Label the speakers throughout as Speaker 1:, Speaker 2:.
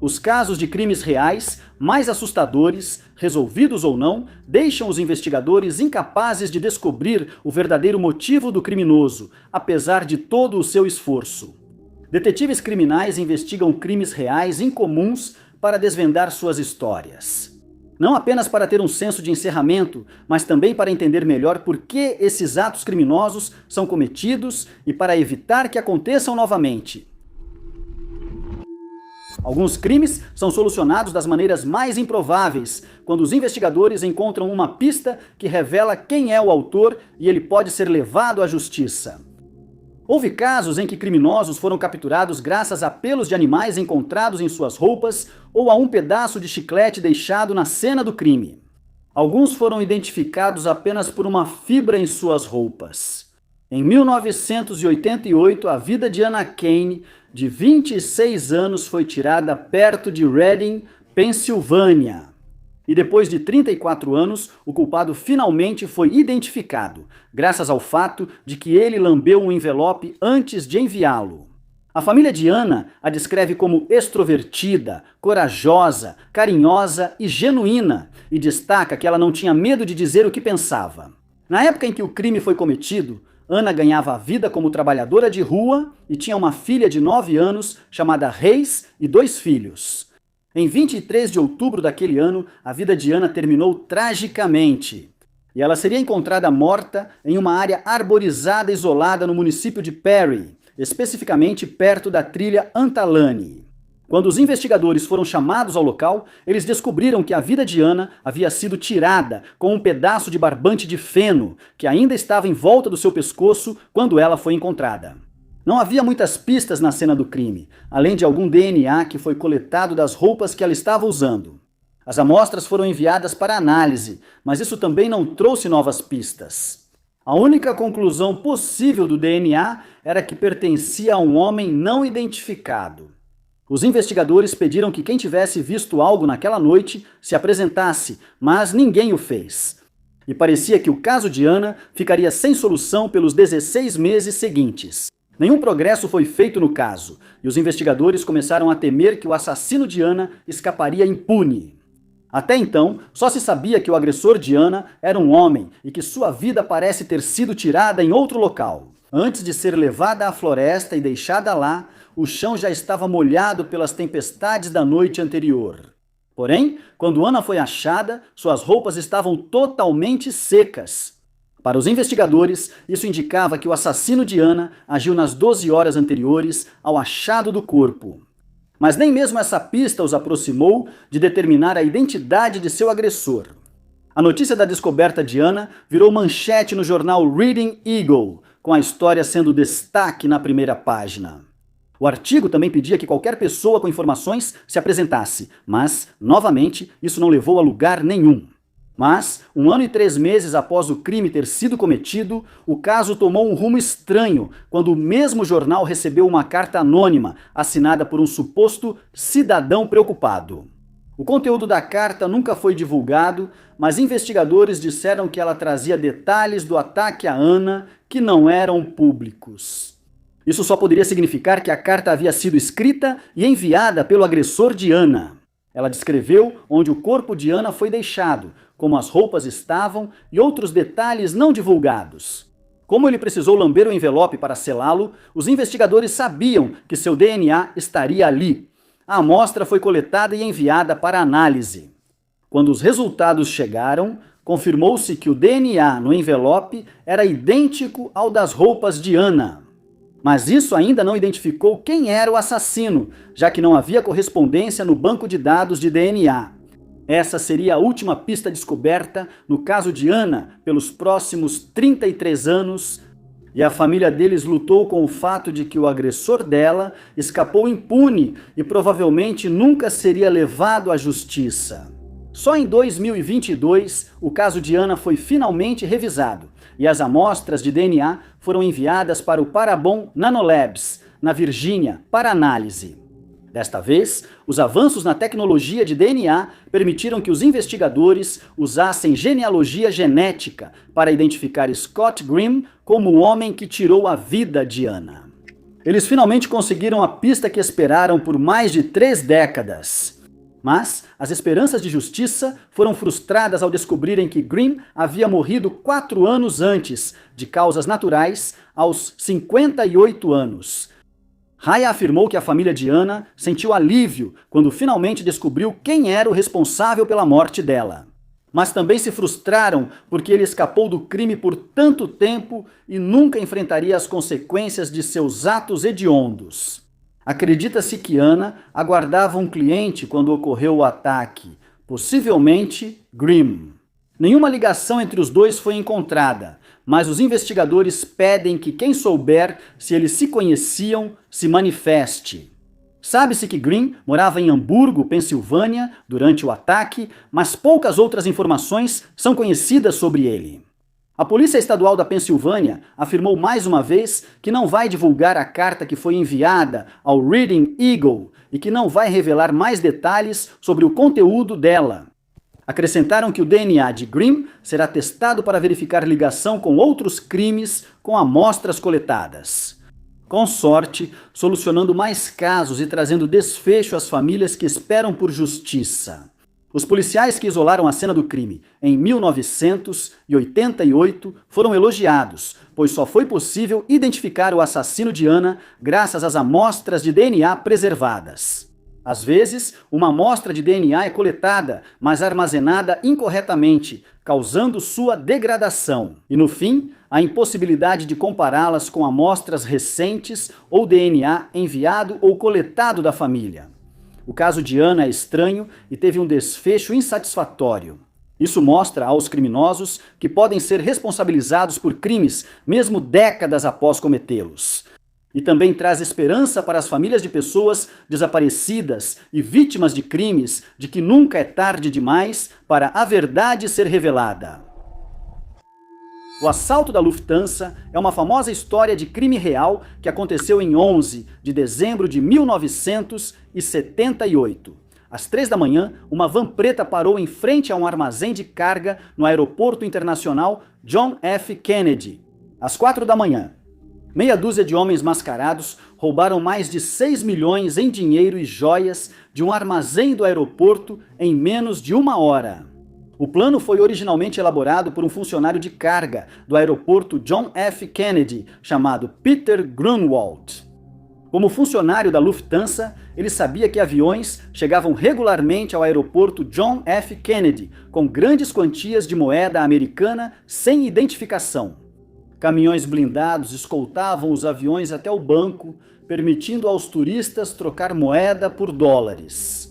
Speaker 1: Os casos de crimes reais, mais assustadores, resolvidos ou não, deixam os investigadores incapazes de descobrir o verdadeiro motivo do criminoso, apesar de todo o seu esforço. Detetives criminais investigam crimes reais incomuns para desvendar suas histórias. Não apenas para ter um senso de encerramento, mas também para entender melhor por que esses atos criminosos são cometidos e para evitar que aconteçam novamente. Alguns crimes são solucionados das maneiras mais improváveis, quando os investigadores encontram uma pista que revela quem é o autor e ele pode ser levado à justiça. Houve casos em que criminosos foram capturados graças a pelos de animais encontrados em suas roupas ou a um pedaço de chiclete deixado na cena do crime. Alguns foram identificados apenas por uma fibra em suas roupas. Em 1988, a vida de Anna Kane, de 26 anos, foi tirada perto de Reading, Pensilvânia. E depois de 34 anos, o culpado finalmente foi identificado, graças ao fato de que ele lambeu um envelope antes de enviá-lo. A família de Anna a descreve como extrovertida, corajosa, carinhosa e genuína, e destaca que ela não tinha medo de dizer o que pensava. Na época em que o crime foi cometido, Anna ganhava a vida como trabalhadora de rua e tinha uma filha de 9 anos chamada Reis e 2 filhos. Em 23 de outubro daquele ano, a vida de Anna terminou tragicamente. E ela seria encontrada morta em uma área arborizada isolada no município de Perry, especificamente perto da trilha Antalane. Quando os investigadores foram chamados ao local, eles descobriram que a vida de Anna havia sido tirada com um pedaço de barbante de feno, que ainda estava em volta do seu pescoço quando ela foi encontrada. Não havia muitas pistas na cena do crime, além de algum DNA que foi coletado das roupas que ela estava usando. As amostras foram enviadas para análise, mas isso também não trouxe novas pistas. A única conclusão possível do DNA era que pertencia a um homem não identificado. Os investigadores pediram que quem tivesse visto algo naquela noite se apresentasse, mas ninguém o fez. E parecia que o caso de Anna ficaria sem solução pelos 16 meses seguintes. Nenhum progresso foi feito no caso, e os investigadores começaram a temer que o assassino de Anna escaparia impune. Até então, só se sabia que o agressor de Anna era um homem e que sua vida parece ter sido tirada em outro local. Antes de ser levada à floresta e deixada lá, o chão já estava molhado pelas tempestades da noite anterior. Porém, quando Anna foi achada, suas roupas estavam totalmente secas. Para os investigadores, isso indicava que o assassino de Anna agiu nas 12 horas anteriores ao achado do corpo. Mas nem mesmo essa pista os aproximou de determinar a identidade de seu agressor. A notícia da descoberta de Anna virou manchete no jornal Reading Eagle, com a história sendo destaque na primeira página. O artigo também pedia que qualquer pessoa com informações se apresentasse, mas, novamente, isso não levou a lugar nenhum. Mas, 1 ano e 3 meses após o crime ter sido cometido, o caso tomou um rumo estranho, quando o mesmo jornal recebeu uma carta anônima, assinada por um suposto cidadão preocupado. O conteúdo da carta nunca foi divulgado, mas investigadores disseram que ela trazia detalhes do ataque a Anna que não eram públicos. Isso só poderia significar que a carta havia sido escrita e enviada pelo agressor de Anna. Ela descreveu onde o corpo de Anna foi deixado, como as roupas estavam e outros detalhes não divulgados. Como ele precisou lamber o envelope para selá-lo, os investigadores sabiam que seu DNA estaria ali. A amostra foi coletada e enviada para análise. Quando os resultados chegaram, confirmou-se que o DNA no envelope era idêntico ao das roupas de Anna. Mas isso ainda não identificou quem era o assassino, já que não havia correspondência no banco de dados de DNA. Essa seria a última pista descoberta no caso de Anna pelos próximos 33 anos, e a família deles lutou com o fato de que o agressor dela escapou impune e provavelmente nunca seria levado à justiça. Só em 2022, o caso de Anna foi finalmente revisado, e as amostras de DNA foram enviadas para o Parabon Nanolabs, na Virgínia, para análise. Desta vez, os avanços na tecnologia de DNA permitiram que os investigadores usassem genealogia genética para identificar Scott Grimm como o homem que tirou a vida de Anna. Eles finalmente conseguiram a pista que esperaram por mais de 3 décadas. Mas as esperanças de justiça foram frustradas ao descobrirem que Grimm havia morrido 4 anos antes, de causas naturais, aos 58 anos. Raya afirmou que a família de Anna sentiu alívio quando finalmente descobriu quem era o responsável pela morte dela. Mas também se frustraram porque ele escapou do crime por tanto tempo e nunca enfrentaria as consequências de seus atos hediondos. Acredita-se que Anna aguardava um cliente quando ocorreu o ataque, possivelmente Grimm. Nenhuma ligação entre os dois foi encontrada, mas os investigadores pedem que quem souber se eles se conheciam se manifeste. Sabe-se que Grimm morava em Hamburgo, Pensilvânia, durante o ataque, mas poucas outras informações são conhecidas sobre ele. A Polícia Estadual da Pensilvânia afirmou mais uma vez que não vai divulgar a carta que foi enviada ao Reading Eagle e que não vai revelar mais detalhes sobre o conteúdo dela. Acrescentaram que o DNA de Grimm será testado para verificar ligação com outros crimes com amostras coletadas. Com sorte, solucionando mais casos e trazendo desfecho às famílias que esperam por justiça. Os policiais que isolaram a cena do crime em 1988 foram elogiados, pois só foi possível identificar o assassino de Anna graças às amostras de DNA preservadas. Às vezes, uma amostra de DNA é coletada, mas armazenada incorretamente, causando sua degradação. E no fim, a impossibilidade de compará-las com amostras recentes ou DNA enviado ou coletado da família. O caso de Anna é estranho e teve um desfecho insatisfatório. Isso mostra aos criminosos que podem ser responsabilizados por crimes mesmo décadas após cometê-los. E também traz esperança para as famílias de pessoas desaparecidas e vítimas de crimes de que nunca é tarde demais para a verdade ser revelada. O assalto da Lufthansa é uma famosa história de crime real que aconteceu em 11 de dezembro de 1978. Às 3 da manhã, uma van preta parou em frente a um armazém de carga no Aeroporto Internacional John F. Kennedy. Às 4 da manhã, meia dúzia de homens mascarados roubaram mais de 6 milhões em dinheiro e joias de um armazém do aeroporto em menos de 1 hora. O plano foi originalmente elaborado por um funcionário de carga do aeroporto John F. Kennedy, chamado Peter Grunwald. Como funcionário da Lufthansa, ele sabia que aviões chegavam regularmente ao aeroporto John F. Kennedy com grandes quantias de moeda americana sem identificação. Caminhões blindados escoltavam os aviões até o banco, permitindo aos turistas trocar moeda por dólares.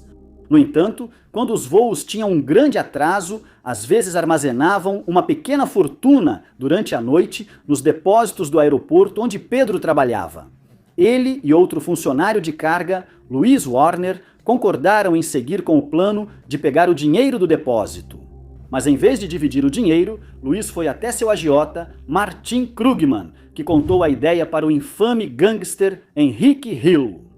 Speaker 1: No entanto, quando os voos tinham um grande atraso, às vezes armazenavam uma pequena fortuna durante a noite nos depósitos do aeroporto onde Pedro trabalhava. Ele e outro funcionário de carga, Louis Warner, concordaram em seguir com o plano de pegar o dinheiro do depósito. Mas em vez de dividir o dinheiro, Louis foi até seu agiota, Martin Krugman, que contou a ideia para o infame gangster Henrique Hill.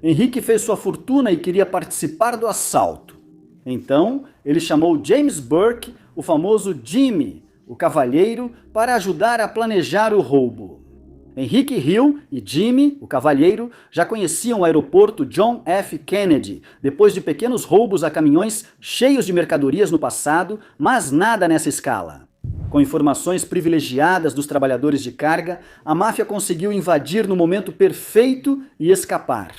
Speaker 1: Henrique fez sua fortuna e queria participar do assalto. Então, ele chamou James Burke, o famoso Jimmy, o cavalheiro, para ajudar a planejar o roubo. Henrique Hill e Jimmy, o cavalheiro, já conheciam o aeroporto John F. Kennedy, depois de pequenos roubos a caminhões cheios de mercadorias no passado, mas nada nessa escala. Com informações privilegiadas dos trabalhadores de carga, a máfia conseguiu invadir no momento perfeito e escapar.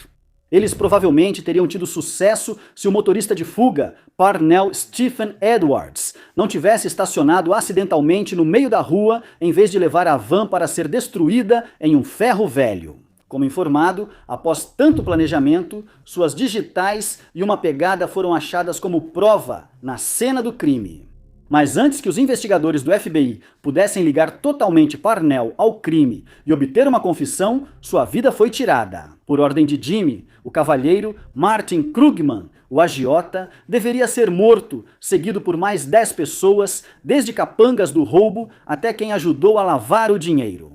Speaker 1: Eles provavelmente teriam tido sucesso se o motorista de fuga, Parnell Stephen Edwards, não tivesse estacionado acidentalmente no meio da rua em vez de levar a van para ser destruída em um ferro velho. Como informado, após tanto planejamento, suas digitais e uma pegada foram achadas como prova na cena do crime. Mas antes que os investigadores do FBI pudessem ligar totalmente Parnell ao crime e obter uma confissão, sua vida foi tirada. Por ordem de Jimmy, o cavalheiro, Martin Krugman, o agiota, deveria ser morto, seguido por mais 10 pessoas, desde capangas do roubo até quem ajudou a lavar o dinheiro.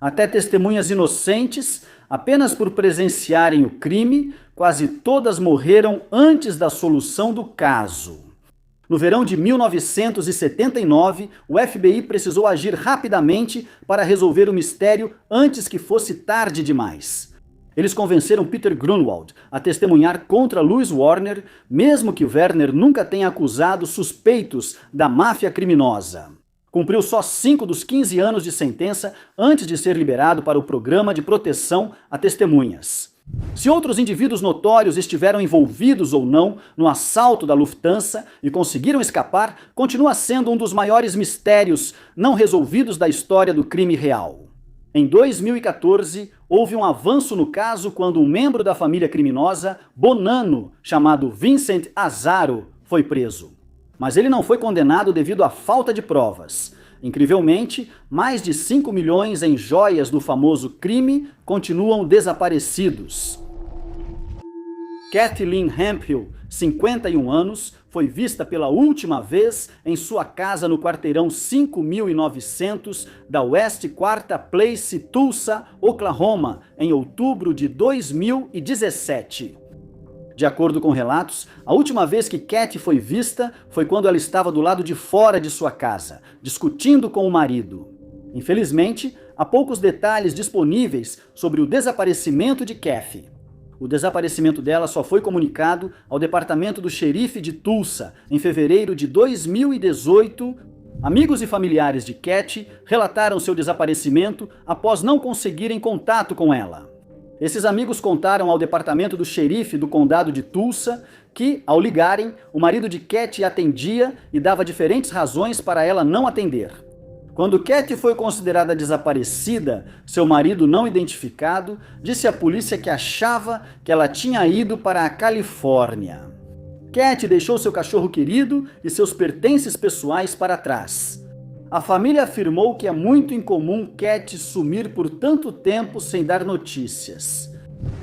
Speaker 1: Até testemunhas inocentes, apenas por presenciarem o crime, quase todas morreram antes da solução do caso. No verão de 1979, o FBI precisou agir rapidamente para resolver o mistério antes que fosse tarde demais. Eles convenceram Peter Grunwald a testemunhar contra Louis Warner, mesmo que Werner nunca tenha acusado suspeitos da máfia criminosa. Cumpriu só 5 dos 15 anos de sentença antes de ser liberado para o programa de proteção a testemunhas. Se outros indivíduos notórios estiveram envolvidos ou não no assalto da Lufthansa e conseguiram escapar, continua sendo um dos maiores mistérios não resolvidos da história do crime real. Em 2014, houve um avanço no caso quando um membro da família criminosa, Bonanno, chamado Vincent Azzaro, foi preso. Mas ele não foi condenado devido à falta de provas. Incrivelmente, mais de 5 milhões em joias do famoso crime continuam desaparecidos. Kathleen Hemphill, 51 anos, foi vista pela última vez em sua casa no quarteirão 5900 da West 4th Place, Tulsa, Oklahoma, em outubro de 2017. De acordo com relatos, a última vez que Cat foi vista foi quando ela estava do lado de fora de sua casa, discutindo com o marido. Infelizmente, há poucos detalhes disponíveis sobre o desaparecimento de Kathy. O desaparecimento dela só foi comunicado ao departamento do xerife de Tulsa em fevereiro de 2018. Amigos e familiares de Cat relataram seu desaparecimento após não conseguirem contato com ela. Esses amigos contaram ao departamento do xerife do condado de Tulsa que, ao ligarem, o marido de Cat atendia e dava diferentes razões para ela não atender. Quando Cat foi considerada desaparecida, seu marido não identificado disse à polícia que achava que ela tinha ido para a Califórnia. Cat deixou seu cachorro querido e seus pertences pessoais para trás. A família afirmou que é muito incomum Cat sumir por tanto tempo sem dar notícias.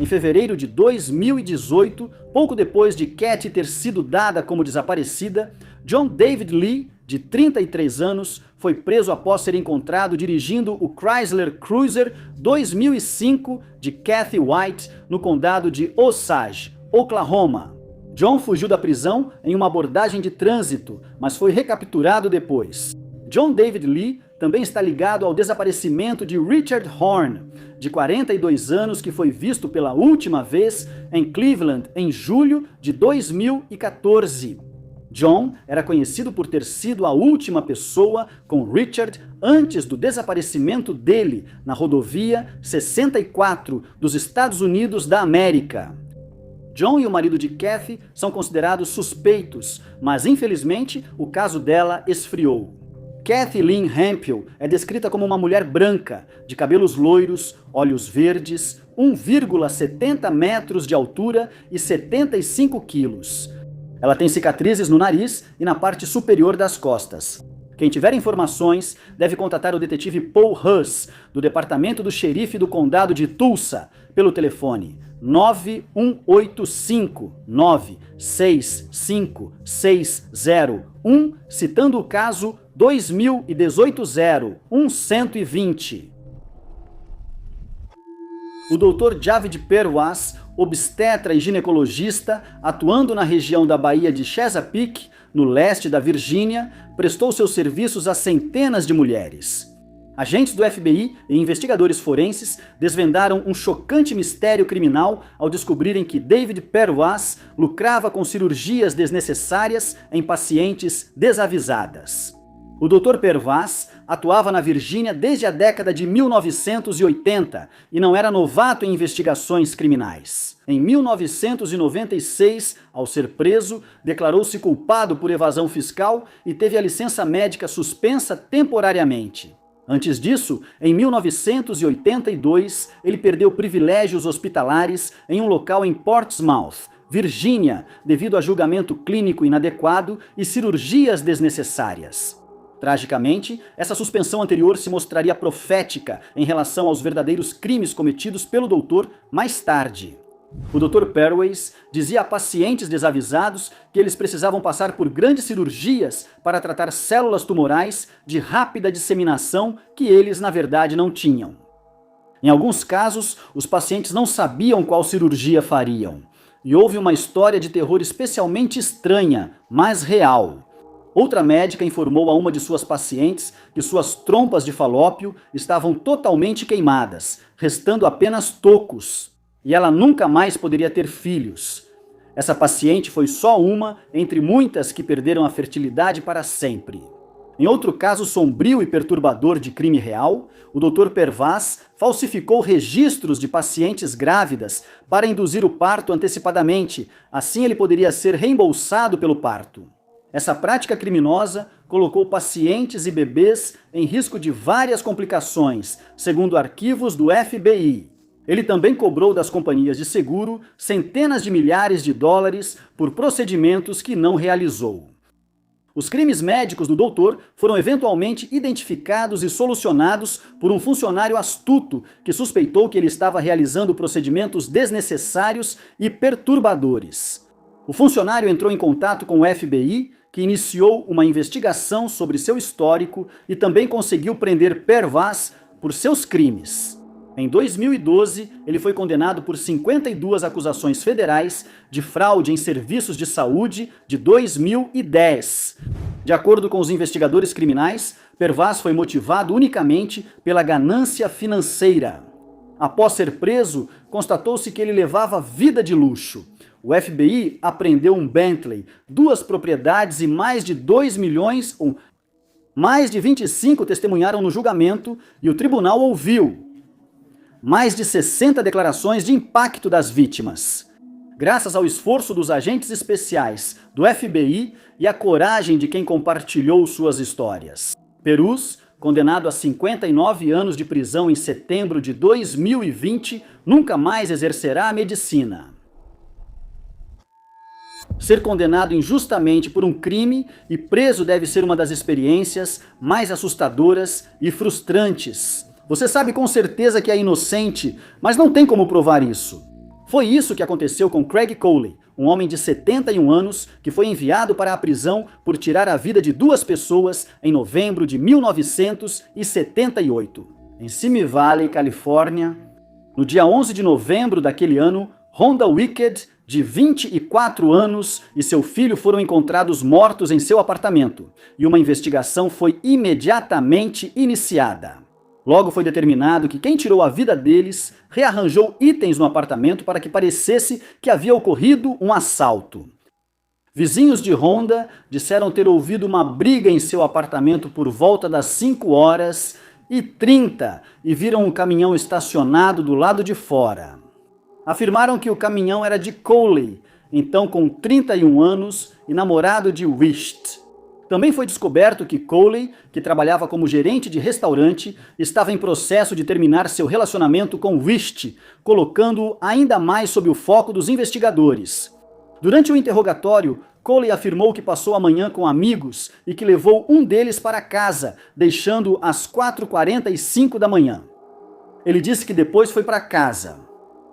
Speaker 1: Em fevereiro de 2018, pouco depois de Cat ter sido dada como desaparecida, John David Lee, de 33 anos, foi preso após ser encontrado dirigindo o Chrysler Cruiser 2005 de Kathy White no condado de Osage, Oklahoma. John fugiu da prisão em uma abordagem de trânsito, mas foi recapturado depois. John David Lee também está ligado ao desaparecimento de Richard Horn, de 42 anos, que foi visto pela última vez em Cleveland em julho de 2014. John era conhecido por ter sido a última pessoa com Richard antes do desaparecimento dele na rodovia 64 dos Estados Unidos da América. John e o marido de Kathy são considerados suspeitos, mas infelizmente o caso dela esfriou. Kathleen Hemphill é descrita como uma mulher branca, de cabelos loiros, olhos verdes, 1,70 metros de altura e 75 quilos. Ela tem cicatrizes no nariz e na parte superior das costas. Quem tiver informações deve contatar o detetive Paul Huss, do departamento do xerife do condado de Tulsa, pelo telefone 9185-965-601, citando o caso 2018-01120. O Dr. Javid Perwas, obstetra e ginecologista, atuando na região da Baía de Chesapeake, no leste da Virgínia, prestou seus serviços a centenas de mulheres. Agentes do FBI e investigadores forenses desvendaram um chocante mistério criminal ao descobrirem que David Perwas lucrava com cirurgias desnecessárias em pacientes desavisadas. O Dr. Perwas atuava na Virgínia desde a década de 1980 e não era novato em investigações criminais. Em 1996, ao ser preso, declarou-se culpado por evasão fiscal e teve a licença médica suspensa temporariamente. Antes disso, em 1982, ele perdeu privilégios hospitalares em um local em Portsmouth, Virgínia, devido a julgamento clínico inadequado e cirurgias desnecessárias. Tragicamente, essa suspensão anterior se mostraria profética em relação aos verdadeiros crimes cometidos pelo doutor mais tarde. O Dr. Perwas dizia a pacientes desavisados que eles precisavam passar por grandes cirurgias para tratar células tumorais de rápida disseminação que eles, na verdade, não tinham. Em alguns casos, os pacientes não sabiam qual cirurgia fariam. E houve uma história de terror especialmente estranha, mas real. Outra médica informou a uma de suas pacientes que suas trompas de falópio estavam totalmente queimadas, restando apenas tocos. e ela nunca mais poderia ter filhos. Essa paciente foi só uma entre muitas que perderam a fertilidade para sempre. Em outro caso sombrio e perturbador de crime real, o Dr. Pervaz falsificou registros de pacientes grávidas para induzir o parto antecipadamente, assim ele poderia ser reembolsado pelo parto. Essa prática criminosa colocou pacientes e bebês em risco de várias complicações, segundo arquivos do FBI. Ele também cobrou das companhias de seguro centenas de milhares de dólares por procedimentos que não realizou. Os crimes médicos do doutor foram eventualmente identificados e solucionados por um funcionário astuto que suspeitou que ele estava realizando procedimentos desnecessários e perturbadores. O funcionário entrou em contato com o FBI, que iniciou uma investigação sobre seu histórico e também conseguiu prender Pervaz por seus crimes. Em 2012, ele foi condenado por 52 acusações federais de fraude em serviços de saúde de 2010. De acordo com os investigadores criminais, Pervaz foi motivado unicamente pela ganância financeira. Após ser preso, constatou-se que ele levava vida de luxo. O FBI apreendeu um Bentley, 2 propriedades e mais de 2 milhões. Mais de 25 testemunharam no julgamento e o tribunal ouviu mais de 60 declarações de impacto das vítimas. Graças ao esforço dos agentes especiais do FBI e à coragem de quem compartilhou suas histórias. Peruz, condenado a 59 anos de prisão em setembro de 2020, nunca mais exercerá a medicina. Ser condenado injustamente por um crime e preso deve ser uma das experiências mais assustadoras e frustrantes. Você sabe com certeza que é inocente, mas não tem como provar isso. Foi isso que aconteceu com Craig Coley, um homem de 71 anos que foi enviado para a prisão por tirar a vida de 2 pessoas em novembro de 1978. Em Simi Valley, Califórnia, no dia 11 de novembro daquele ano, Rhonda Wicked, de 24 anos, e seu filho foram encontrados mortos em seu apartamento, e uma investigação foi imediatamente iniciada. Logo foi determinado que quem tirou a vida deles rearranjou itens no apartamento para que parecesse que havia ocorrido um assalto. Vizinhos de Rhonda disseram ter ouvido uma briga em seu apartamento por volta das 5h30 e viram um caminhão estacionado do lado de fora. Afirmaram que o caminhão era de Coley, então com 31 anos e namorado de Wisht. Também foi descoberto que Coley, que trabalhava como gerente de restaurante, estava em processo de terminar seu relacionamento com Wisht, colocando-o ainda mais sob o foco dos investigadores. Durante o interrogatório, Coley afirmou que passou a manhã com amigos e que levou um deles para casa, deixando-o às 4h45 da manhã. Ele disse que depois foi para casa.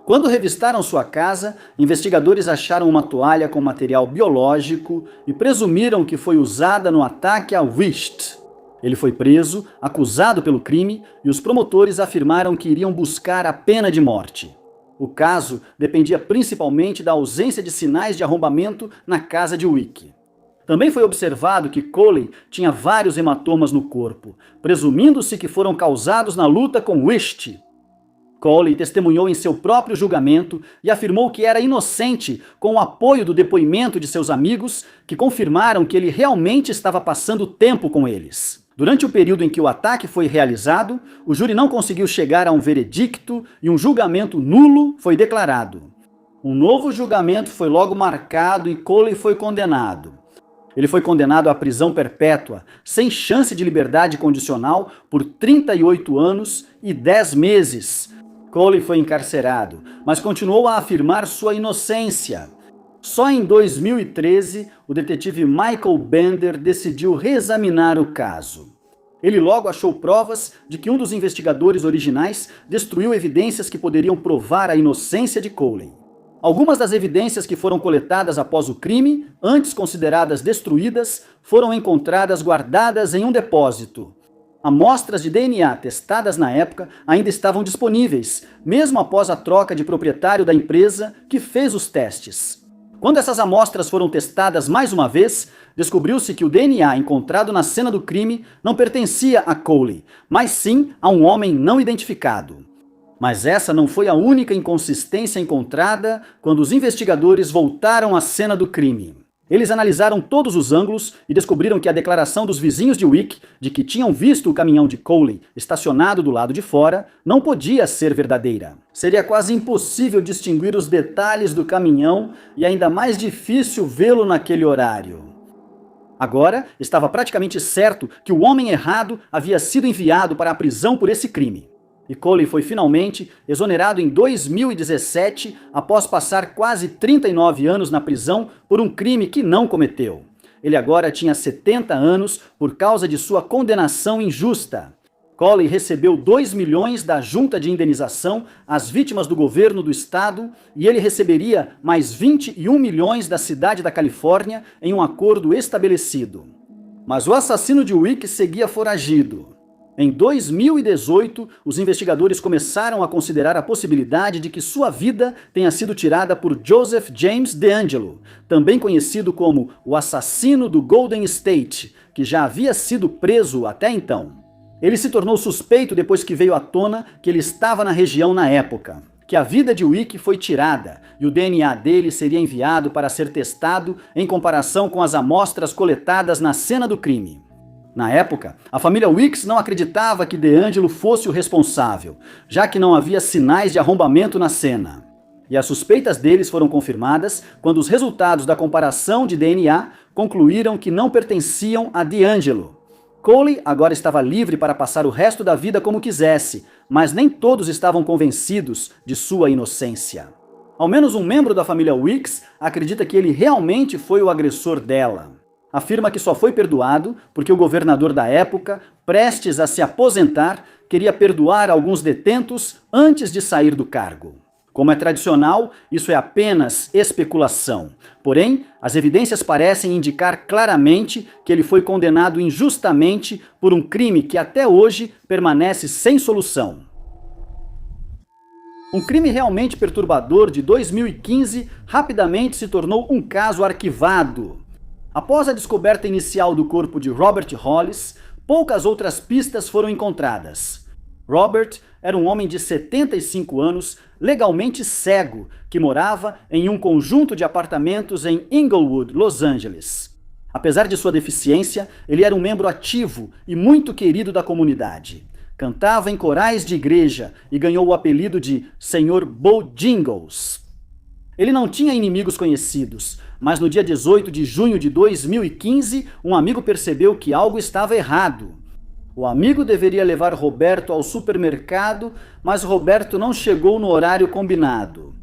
Speaker 1: Quando revistaram sua casa, investigadores acharam uma toalha com material biológico e presumiram que foi usada no ataque a Wisht. Ele foi preso, acusado pelo crime, e os promotores afirmaram que iriam buscar a pena de morte. O caso dependia principalmente da ausência de sinais de arrombamento na casa de Wick. Também foi observado que Coley tinha vários hematomas no corpo, presumindo-se que foram causados na luta com Wisht. Coley testemunhou em seu próprio julgamento e afirmou que era inocente com o apoio do depoimento de seus amigos, que confirmaram que ele realmente estava passando tempo com eles. Durante o período em que o ataque foi realizado, o júri não conseguiu chegar a um veredicto e um julgamento nulo foi declarado. Um novo julgamento foi logo marcado e Coley foi condenado. Ele foi condenado à prisão perpétua, sem chance de liberdade condicional, por 38 anos e 10 meses. Coley foi encarcerado, mas continuou a afirmar sua inocência. Só em 2013, o detetive Michael Bender decidiu reexaminar o caso. Ele logo achou provas de que um dos investigadores originais destruiu evidências que poderiam provar a inocência de Coley. Algumas das evidências que foram coletadas após o crime, antes consideradas destruídas, foram encontradas guardadas em um depósito. Amostras de DNA testadas na época ainda estavam disponíveis, mesmo após a troca de proprietário da empresa que fez os testes. Quando essas amostras foram testadas mais uma vez, descobriu-se que o DNA encontrado na cena do crime não pertencia a Coley, mas sim a um homem não identificado. Mas essa não foi a única inconsistência encontrada quando os investigadores voltaram à cena do crime. Eles analisaram todos os ângulos e descobriram que a declaração dos vizinhos de Wick de que tinham visto o caminhão de Coley estacionado do lado de fora não podia ser verdadeira. Seria quase impossível distinguir os detalhes do caminhão e ainda mais difícil vê-lo naquele horário. Agora, estava praticamente certo que o homem errado havia sido enviado para a prisão por esse crime. E Coley foi finalmente exonerado em 2017 após passar quase 39 anos na prisão por um crime que não cometeu. Ele agora tinha 70 anos por causa de sua condenação injusta. Coley recebeu 2 milhões da junta de indenização às vítimas do governo do estado e ele receberia mais 21 milhões da cidade da Califórnia em um acordo estabelecido. Mas o assassino de Wick seguia foragido. Em 2018, os investigadores começaram a considerar a possibilidade de que sua vida tenha sido tirada por Joseph James DeAngelo, também conhecido como o assassino do Golden State, que já havia sido preso até então. Ele se tornou suspeito depois que veio à tona que ele estava na região na época, que a vida de Wick foi tirada e o DNA dele seria enviado para ser testado em comparação com as amostras coletadas na cena do crime. Na época, a família Wicks não acreditava que DeAngelo fosse o responsável, já que não havia sinais de arrombamento na cena. E as suspeitas deles foram confirmadas quando os resultados da comparação de DNA concluíram que não pertenciam a DeAngelo. Coley agora estava livre para passar o resto da vida como quisesse, mas nem todos estavam convencidos de sua inocência. Ao menos um membro da família Wicks acredita que ele realmente foi o agressor dela. Afirma que só foi perdoado porque o governador da época, prestes a se aposentar, queria perdoar alguns detentos antes de sair do cargo. Como é tradicional, isso é apenas especulação. Porém, as evidências parecem indicar claramente que ele foi condenado injustamente por um crime que até hoje permanece sem solução. Um crime realmente perturbador de 2015 rapidamente se tornou um caso arquivado. Após a descoberta inicial do corpo de Robert Hollis, poucas outras pistas foram encontradas. Robert era um homem de 75 anos, legalmente cego, que morava em um conjunto de apartamentos em Inglewood, Los Angeles. Apesar de sua deficiência, ele era um membro ativo e muito querido da comunidade. Cantava em corais de igreja e ganhou o apelido de Sr. Bojangles. Ele não tinha inimigos conhecidos, mas no dia 18 de junho de 2015, um amigo percebeu que algo estava errado. O amigo deveria levar Roberto ao supermercado, mas Roberto não chegou no horário combinado.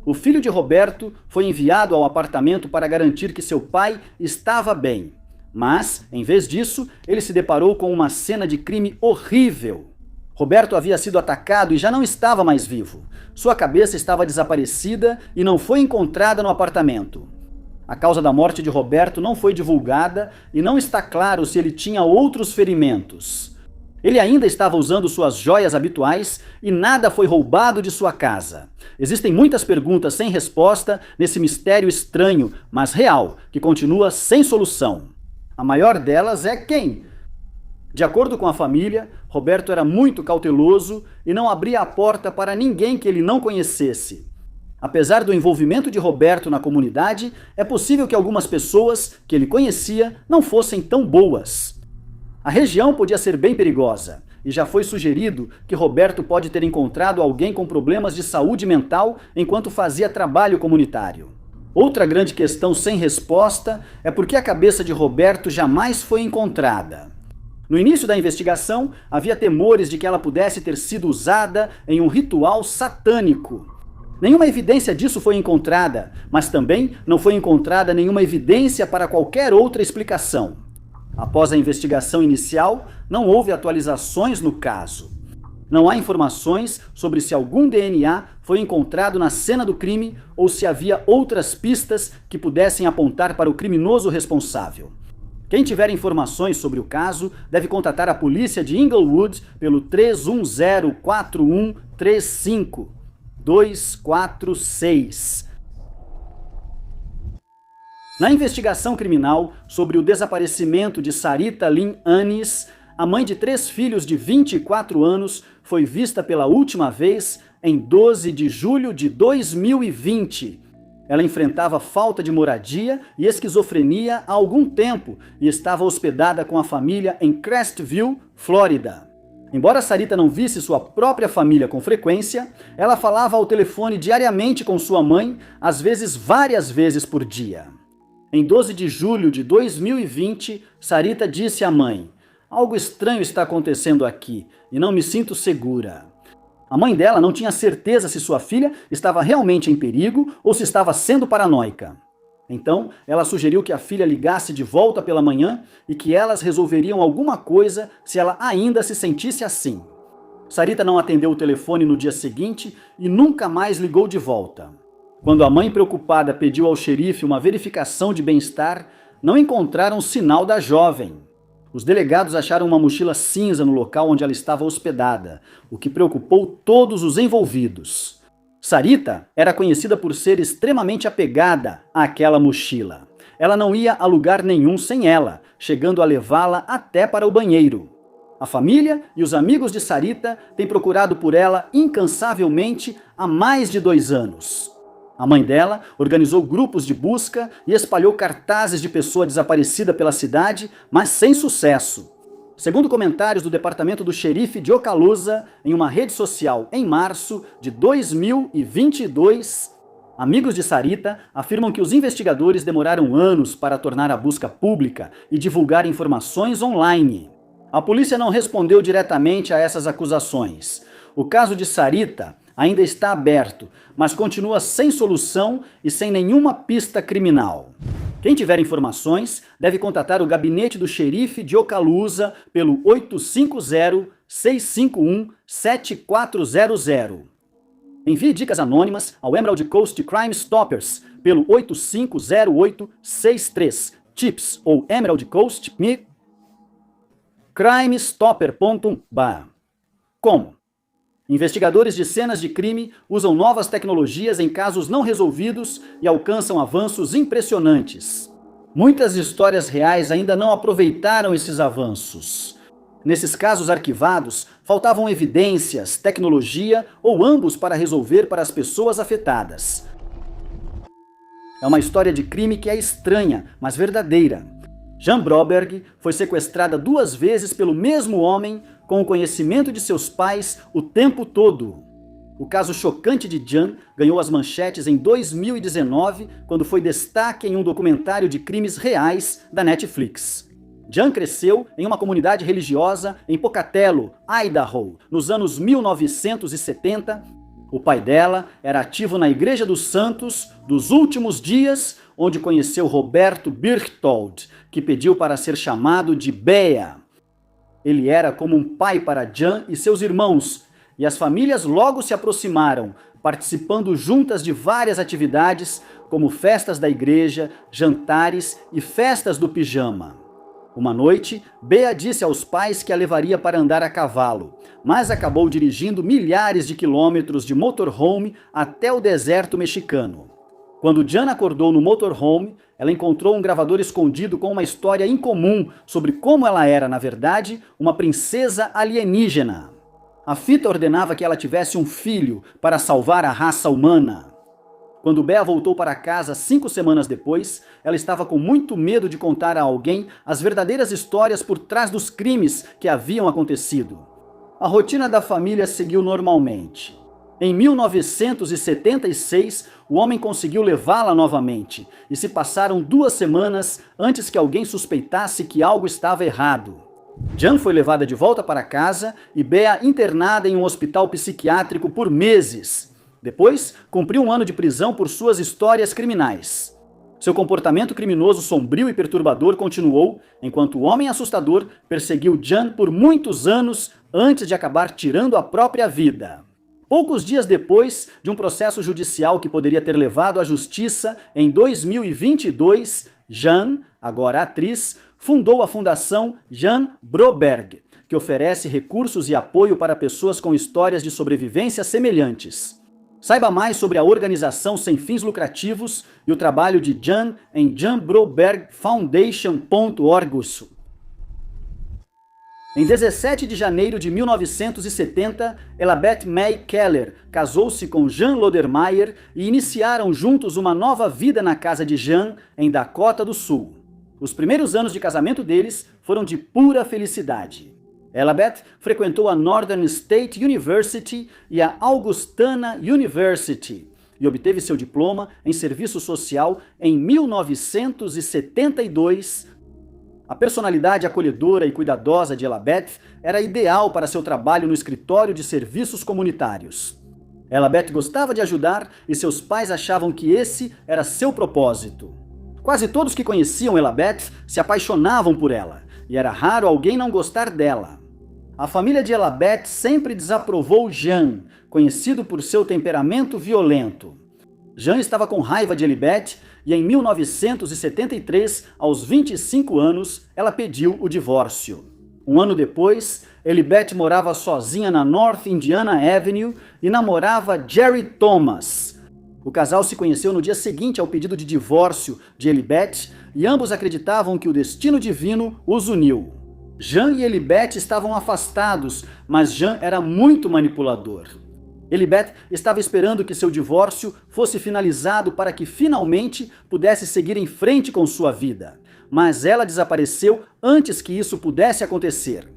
Speaker 1: O filho de Roberto foi enviado ao apartamento para garantir que seu pai estava bem. Mas, em vez disso, ele se deparou com uma cena de crime horrível. Roberto havia sido atacado e já não estava mais vivo. Sua cabeça estava desaparecida e não foi encontrada no apartamento. A causa da morte de Roberto não foi divulgada e não está claro se ele tinha outros ferimentos. Ele ainda estava usando suas joias habituais e nada foi roubado de sua casa. Existem muitas perguntas sem resposta nesse mistério estranho, mas real, que continua sem solução. A maior delas é quem? De acordo com a família, Roberto era muito cauteloso e não abria a porta para ninguém que ele não conhecesse. Apesar do envolvimento de Roberto na comunidade, é possível que algumas pessoas que ele conhecia não fossem tão boas. A região podia ser bem perigosa, e já foi sugerido que Roberto pode ter encontrado alguém com problemas de saúde mental enquanto fazia trabalho comunitário. Outra grande questão sem resposta é por que a cabeça de Roberto jamais foi encontrada. No início da investigação, havia temores de que ela pudesse ter sido usada em um ritual satânico. Nenhuma evidência disso foi encontrada, mas também não foi encontrada nenhuma evidência para qualquer outra explicação. Após a investigação inicial, não houve atualizações no caso. Não há informações sobre se algum DNA foi encontrado na cena do crime ou se havia outras pistas que pudessem apontar para o criminoso responsável. Quem tiver informações sobre o caso deve contatar a polícia de Inglewood pelo 310-4135-246. Na investigação criminal sobre o desaparecimento de Sarita Lynn Annis, a mãe de 3 filhos de 24 anos foi vista pela última vez em 12 de julho de 2020. Ela enfrentava falta de moradia e esquizofrenia há algum tempo e estava hospedada com a família em Crestview, Flórida. Embora Sarita não visse sua própria família com frequência, ela falava ao telefone diariamente com sua mãe, às vezes várias vezes por dia. Em 12 de julho de 2020, Sarita disse à mãe: "Algo estranho está acontecendo aqui e não me sinto segura." A mãe dela não tinha certeza se sua filha estava realmente em perigo ou se estava sendo paranoica. Então, ela sugeriu que a filha ligasse de volta pela manhã e que elas resolveriam alguma coisa se ela ainda se sentisse assim. Sarita não atendeu o telefone no dia seguinte e nunca mais ligou de volta. Quando a mãe preocupada pediu ao xerife uma verificação de bem-estar, não encontraram sinal da jovem. Os delegados acharam uma mochila cinza no local onde ela estava hospedada, o que preocupou todos os envolvidos. Sarita era conhecida por ser extremamente apegada àquela mochila. Ela não ia a lugar nenhum sem ela, chegando a levá-la até para o banheiro. A família e os amigos de Sarita têm procurado por ela incansavelmente há mais de 2 anos. A mãe dela organizou grupos de busca e espalhou cartazes de pessoa desaparecida pela cidade, mas sem sucesso. Segundo comentários do departamento do xerife de Okaloosa, em uma rede social em março de 2022, amigos de Sarita afirmam que os investigadores demoraram anos para tornar a busca pública e divulgar informações online. A polícia não respondeu diretamente a essas acusações. O caso de Sarita ainda está aberto, mas continua sem solução e sem nenhuma pista criminal. Quem tiver informações deve contatar o gabinete do xerife de Okaloosa pelo 850-651-7400. Envie dicas anônimas ao Emerald Coast Crime Stoppers pelo 850863 tips ou Emerald Coast Me crimestopper.ba. Como? Investigadores de cenas de crime usam novas tecnologias em casos não resolvidos e alcançam avanços impressionantes. Muitas histórias reais ainda não aproveitaram esses avanços. Nesses casos arquivados, faltavam evidências, tecnologia ou ambos para resolver para as pessoas afetadas. É uma história de crime que é estranha, mas verdadeira. Jan Broberg foi sequestrada 2 vezes pelo mesmo homem com o conhecimento de seus pais o tempo todo. O caso chocante de Jan ganhou as manchetes em 2019, quando foi destaque em um documentário de crimes reais da Netflix. Jan cresceu em uma comunidade religiosa em Pocatello, Idaho, nos anos 1970. O pai dela era ativo na Igreja dos Santos dos Últimos Dias, onde conheceu Roberto Berchtold, que pediu para ser chamado de Bea. Ele era como um pai para Jan e seus irmãos, e as famílias logo se aproximaram, participando juntas de várias atividades, como festas da igreja, jantares e festas do pijama. Uma noite, Bea disse aos pais que a levaria para andar a cavalo, mas acabou dirigindo milhares de quilômetros de motorhome até o deserto mexicano. Quando Jan acordou no motorhome, ela encontrou um gravador escondido com uma história incomum sobre como ela era, na verdade, uma princesa alienígena. A fita ordenava que ela tivesse um filho para salvar a raça humana. Quando Bea voltou para casa 5 semanas depois, ela estava com muito medo de contar a alguém as verdadeiras histórias por trás dos crimes que haviam acontecido. A rotina da família seguiu normalmente. Em 1976, o homem conseguiu levá-la novamente, e se passaram 2 semanas antes que alguém suspeitasse que algo estava errado. Jan foi levada de volta para casa e Bea internada em um hospital psiquiátrico por meses. Depois, cumpriu 1 ano de prisão por suas histórias criminais. Seu comportamento criminoso sombrio e perturbador continuou, enquanto o homem assustador perseguiu Jan por muitos anos antes de acabar tirando a própria vida. Poucos dias depois de um processo judicial que poderia ter levado à justiça em 2022, Jan, agora atriz, fundou a Fundação Jan Broberg, que oferece recursos e apoio para pessoas com histórias de sobrevivência semelhantes. Saiba mais sobre a organização sem fins lucrativos e o trabalho de Jan em janbrobergfoundation.org. Em 17 de janeiro de 1970, Elabeth May Keller casou-se com Jean Lodermeyer e iniciaram juntos uma nova vida na casa de Jean, em Dakota do Sul. Os primeiros anos de casamento deles foram de pura felicidade. Elabeth frequentou a Northern State University e a Augustana University e obteve seu diploma em serviço social em 1972. A personalidade acolhedora e cuidadosa de Elabeth era ideal para seu trabalho no escritório de serviços comunitários. Elabeth gostava de ajudar e seus pais achavam que esse era seu propósito. Quase todos que conheciam Elabeth se apaixonavam por ela, e era raro alguém não gostar dela. A família de Elabeth sempre desaprovou Jean, conhecido por seu temperamento violento. Jean estava com raiva de Elabeth e em 1973, aos 25 anos, ela pediu o divórcio. Um ano depois, Elabeth morava sozinha na North Indiana Avenue e namorava Jerry Thomas. O casal se conheceu no dia seguinte ao pedido de divórcio de Elabeth e ambos acreditavam que o destino divino os uniu. Jean e Elabeth estavam afastados, mas Jean era muito manipulador. Elabeth estava esperando que seu divórcio fosse finalizado para que finalmente pudesse seguir em frente com sua vida. Mas ela desapareceu antes que isso pudesse acontecer.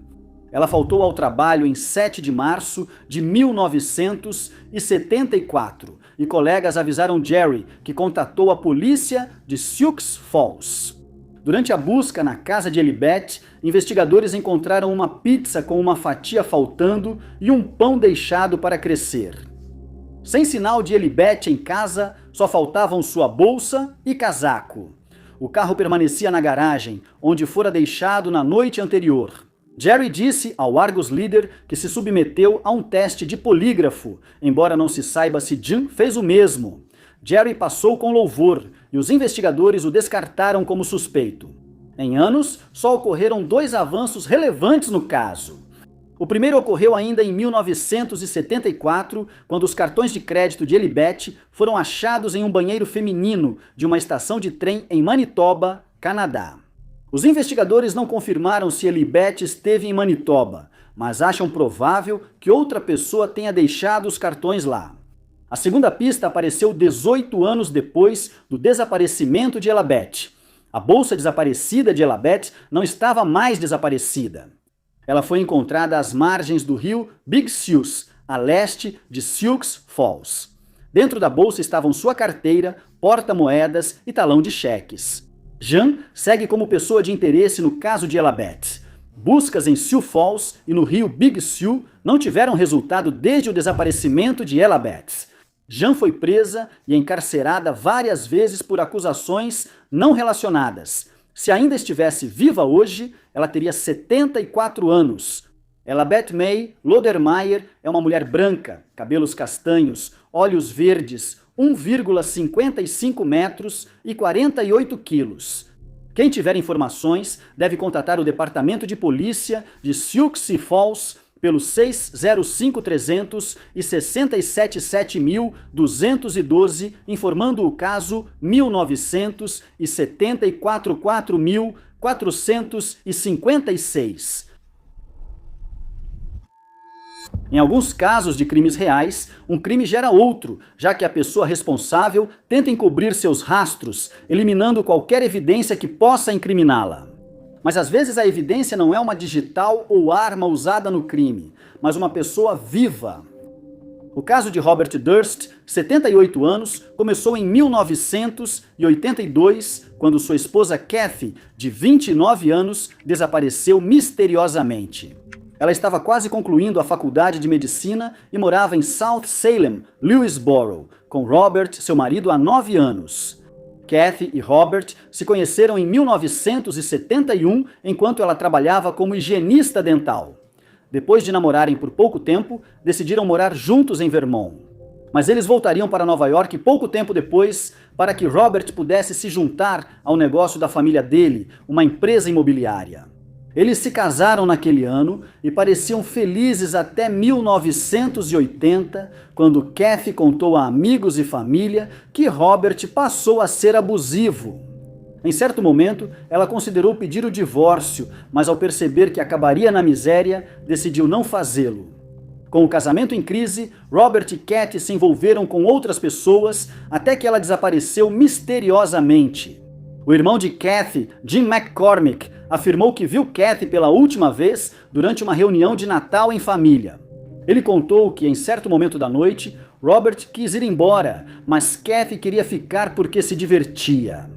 Speaker 1: Ela faltou ao trabalho em 7 de março de 1974 e colegas avisaram Jerry, que contatou a polícia de Sioux Falls. Durante a busca na casa de Elabeth, investigadores encontraram uma pizza com uma fatia faltando e um pão deixado para crescer. Sem sinal de Elabeth em casa, só faltavam sua bolsa e casaco. O carro permanecia na garagem, onde fora deixado na noite anterior. Jerry disse ao Argus Leader que se submeteu a um teste de polígrafo, embora não se saiba se Jean fez o mesmo. Jerry passou com louvor e os investigadores o descartaram como suspeito. Em anos, só ocorreram 2 avanços relevantes no caso. O primeiro ocorreu ainda em 1974, quando os cartões de crédito de Elabeth foram achados em um banheiro feminino de uma estação de trem em Manitoba, Canadá. Os investigadores não confirmaram se Elabeth esteve em Manitoba, mas acham provável que outra pessoa tenha deixado os cartões lá. A segunda pista apareceu 18 anos depois do desaparecimento de Elabeth. A bolsa desaparecida de Elabeth não estava mais desaparecida. Ela foi encontrada às margens do rio Big Sioux, a leste de Sioux Falls. Dentro da bolsa estavam sua carteira, porta-moedas e talão de cheques. Jean segue como pessoa de interesse no caso de Elabeth. Buscas em Sioux Falls e no rio Big Sioux não tiveram resultado desde o desaparecimento de Elabeth. Jean foi presa e encarcerada várias vezes por acusações não relacionadas. Se ainda estivesse viva hoje, ela teria 74 anos. Elabeth May Lodermeyer é uma mulher branca, cabelos castanhos, olhos verdes, 1,55 metros e 48 quilos. Quem tiver informações deve contatar o Departamento de Polícia de Sioux Falls pelo 605-300 e 677.212, informando o caso 1974.456. Em alguns casos de crimes reais, um crime gera outro, já que a pessoa responsável tenta encobrir seus rastros, eliminando qualquer evidência que possa incriminá-la. Mas às vezes a evidência não é uma digital ou arma usada no crime, mas uma pessoa viva. O caso de Robert Durst, 78 anos, começou em 1982, quando sua esposa Kathy, de 29 anos, desapareceu misteriosamente. Ela estava quase concluindo a faculdade de medicina e morava em South Salem, Lewisboro, com Robert, seu marido, há 9 anos. Kathy e Robert se conheceram em 1971, enquanto ela trabalhava como higienista dental. Depois de namorarem por pouco tempo, decidiram morar juntos em Vermont. Mas eles voltariam para Nova York pouco tempo depois, para que Robert pudesse se juntar ao negócio da família dele, uma empresa imobiliária. Eles se casaram naquele ano e pareciam felizes até 1980, quando Kathy contou a amigos e família que Robert passou a ser abusivo. Em certo momento, ela considerou pedir o divórcio, mas ao perceber que acabaria na miséria, decidiu não fazê-lo. Com o casamento em crise, Robert e Katie se envolveram com outras pessoas até que ela desapareceu misteriosamente. O irmão de Kathy, Jim McCormick, afirmou que viu Kathy pela última vez durante uma reunião de Natal em família. Ele contou que, em certo momento da noite, Robert quis ir embora, mas Kathy queria ficar porque se divertia.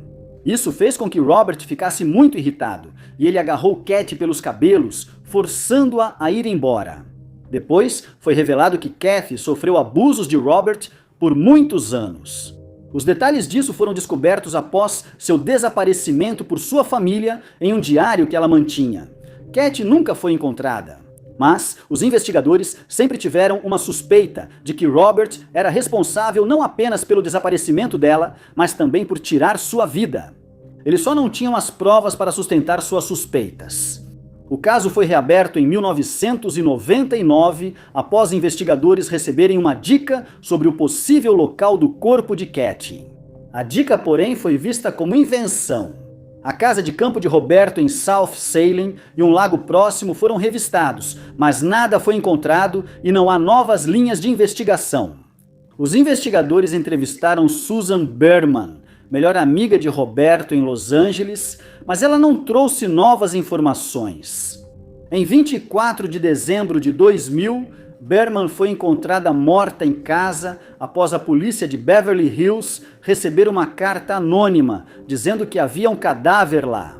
Speaker 1: Isso fez com que Robert ficasse muito irritado, e ele agarrou Kathy pelos cabelos, forçando-a a ir embora. Depois, foi revelado que Kathy sofreu abusos de Robert por muitos anos. Os detalhes disso foram descobertos após seu desaparecimento por sua família em um diário que ela mantinha. Kathy nunca foi encontrada, mas os investigadores sempre tiveram uma suspeita de que Robert era responsável não apenas pelo desaparecimento dela, mas também por tirar sua vida. Eles só não tinham as provas para sustentar suas suspeitas. O caso foi reaberto em 1999, após investigadores receberem uma dica sobre o possível local do corpo de Kathy. A dica, porém, foi vista como invenção. A casa de campo de Roberto em South Salem e um lago próximo foram revistados, mas nada foi encontrado e não há novas linhas de investigação. Os investigadores entrevistaram Susan Berman, melhor amiga de Roberto em Los Angeles, mas ela não trouxe novas informações. Em 24 de dezembro de 2000, Berman foi encontrada morta em casa após a polícia de Beverly Hills receber uma carta anônima dizendo que havia um cadáver lá.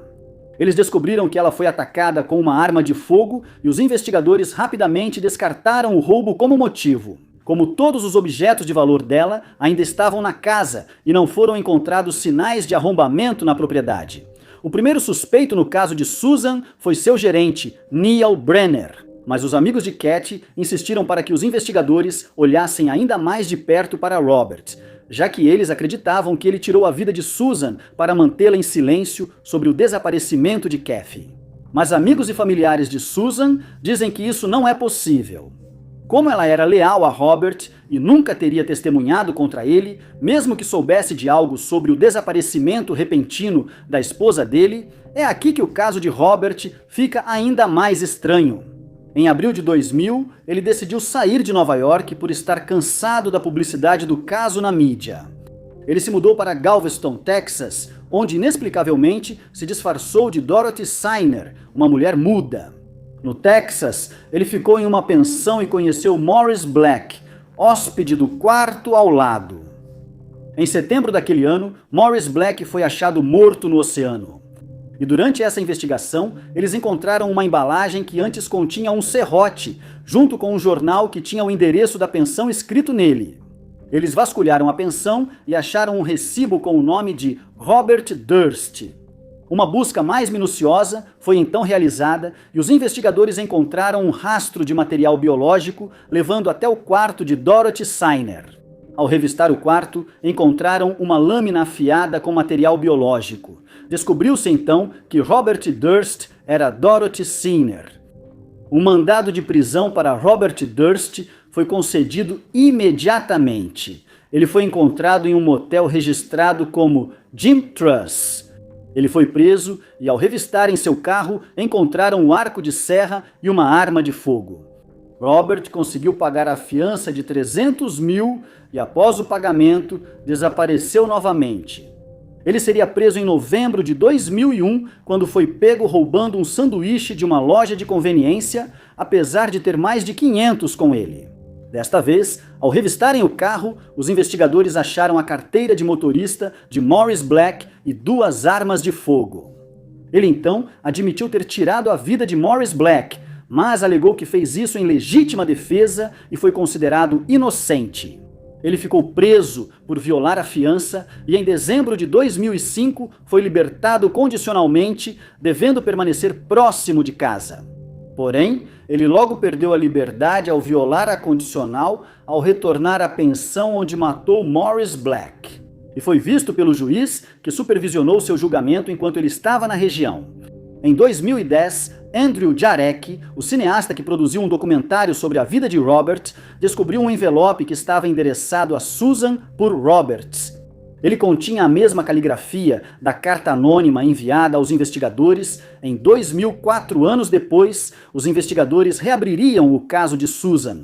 Speaker 1: Eles descobriram que ela foi atacada com uma arma de fogo e os investigadores rapidamente descartaram o roubo como motivo. Como todos os objetos de valor dela ainda estavam na casa e não foram encontrados sinais de arrombamento na propriedade. O primeiro suspeito no caso de Susan foi seu gerente, Neil Brenner. Mas os amigos de Kathy insistiram para que os investigadores olhassem ainda mais de perto para Robert, já que eles acreditavam que ele tirou a vida de Susan para mantê-la em silêncio sobre o desaparecimento de Kathy. Mas amigos e familiares de Susan dizem que isso não é possível. Como ela era leal a Robert e nunca teria testemunhado contra ele, mesmo que soubesse de algo sobre o desaparecimento repentino da esposa dele, é aqui que o caso de Robert fica ainda mais estranho. Em abril de 2000, ele decidiu sair de Nova York por estar cansado da publicidade do caso na mídia. Ele se mudou para Galveston, Texas, onde inexplicavelmente se disfarçou de Dorothy Siner, uma mulher muda. No Texas, ele ficou em uma pensão e conheceu Morris Black, hóspede do quarto ao lado. Em setembro daquele ano, Morris Black foi achado morto no oceano. E durante essa investigação, eles encontraram uma embalagem que antes continha um serrote, junto com um jornal que tinha o endereço da pensão escrito nele. Eles vasculharam a pensão e acharam um recibo com o nome de Robert Durst. Uma busca mais minuciosa foi então realizada e os investigadores encontraram um rastro de material biológico levando até o quarto de Dorothy Siner. Ao revistar o quarto, encontraram uma lâmina afiada com material biológico. Descobriu-se então que Robert Durst era Dorothy Siner. Um mandado de prisão para Robert Durst foi concedido imediatamente. Ele foi encontrado em um motel registrado como Jim Truss. Ele foi preso e, ao revistarem seu carro, encontraram um arco de serra e uma arma de fogo. Robert conseguiu pagar a fiança de 300 mil e, após o pagamento, desapareceu novamente. Ele seria preso em novembro de 2001, quando foi pego roubando um sanduíche de uma loja de conveniência, apesar de ter mais de 500 com ele. Desta vez, ao revistarem o carro, os investigadores acharam a carteira de motorista de Morris Black e 2 armas de fogo. Ele então admitiu ter tirado a vida de Morris Black, mas alegou que fez isso em legítima defesa e foi considerado inocente. Ele ficou preso por violar a fiança e em dezembro de 2005 foi libertado condicionalmente, devendo permanecer próximo de casa. Porém, ele logo perdeu a liberdade ao violar a condicional ao retornar à pensão onde matou Morris Black. E foi visto pelo juiz que supervisionou seu julgamento enquanto ele estava na região. Em 2010, Andrew Jarek, o cineasta que produziu um documentário sobre a vida de Robert, descobriu um envelope que estava endereçado a Susan por Roberts. Ele continha a mesma caligrafia da carta anônima enviada aos investigadores em 2000, 4 anos depois, os investigadores reabririam o caso de Susan.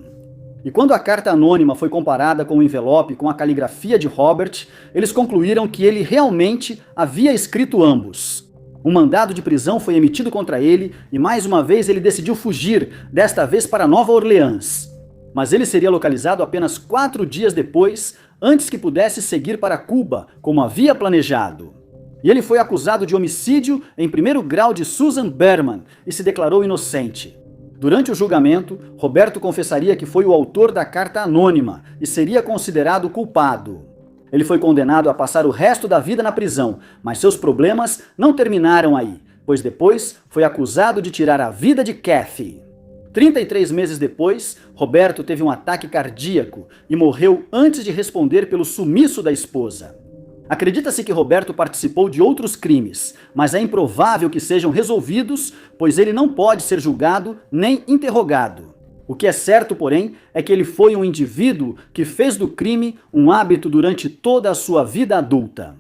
Speaker 1: E quando a carta anônima foi comparada com o envelope com a caligrafia de Robert, eles concluíram que ele realmente havia escrito ambos. Um mandado de prisão foi emitido contra ele e mais uma vez ele decidiu fugir, desta vez para Nova Orleans. Mas ele seria localizado apenas 4 dias depois, antes que pudesse seguir para Cuba, como havia planejado. E ele foi acusado de homicídio em 1º grau de Susan Berman e se declarou inocente. Durante o julgamento, Roberto confessaria que foi o autor da carta anônima e seria considerado culpado. Ele foi condenado a passar o resto da vida na prisão, mas seus problemas não terminaram aí, pois depois foi acusado de tirar a vida de Kathy. 33 meses depois, Roberto teve um ataque cardíaco e morreu antes de responder pelo sumiço da esposa. Acredita-se que Roberto participou de outros crimes, mas é improvável que sejam resolvidos, pois ele não pode ser julgado nem interrogado. O que é certo, porém, é que ele foi um indivíduo que fez do crime um hábito durante toda a sua vida adulta.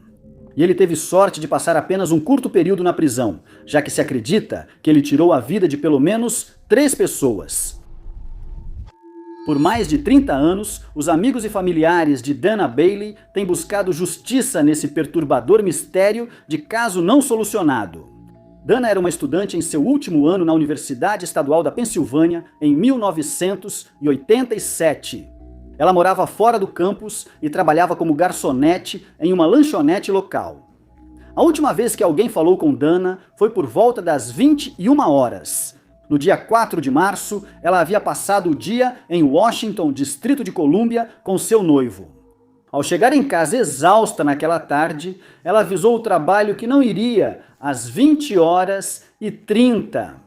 Speaker 1: E ele teve sorte de passar apenas um curto período na prisão, já que se acredita que ele tirou a vida de pelo menos 3 pessoas. Por mais de 30 anos, os amigos e familiares de Dana Bailey têm buscado justiça nesse perturbador mistério de caso não solucionado. Dana era uma estudante em seu último ano na Universidade Estadual da Pensilvânia em 1987. Ela morava fora do campus e trabalhava como garçonete em uma lanchonete local. A última vez que alguém falou com Dana foi por volta das 21 horas. No dia 4 de março, ela havia passado o dia em Washington, Distrito de Colômbia, com seu noivo. Ao chegar em casa exausta naquela tarde, ela avisou o trabalho que não iria às 20h30.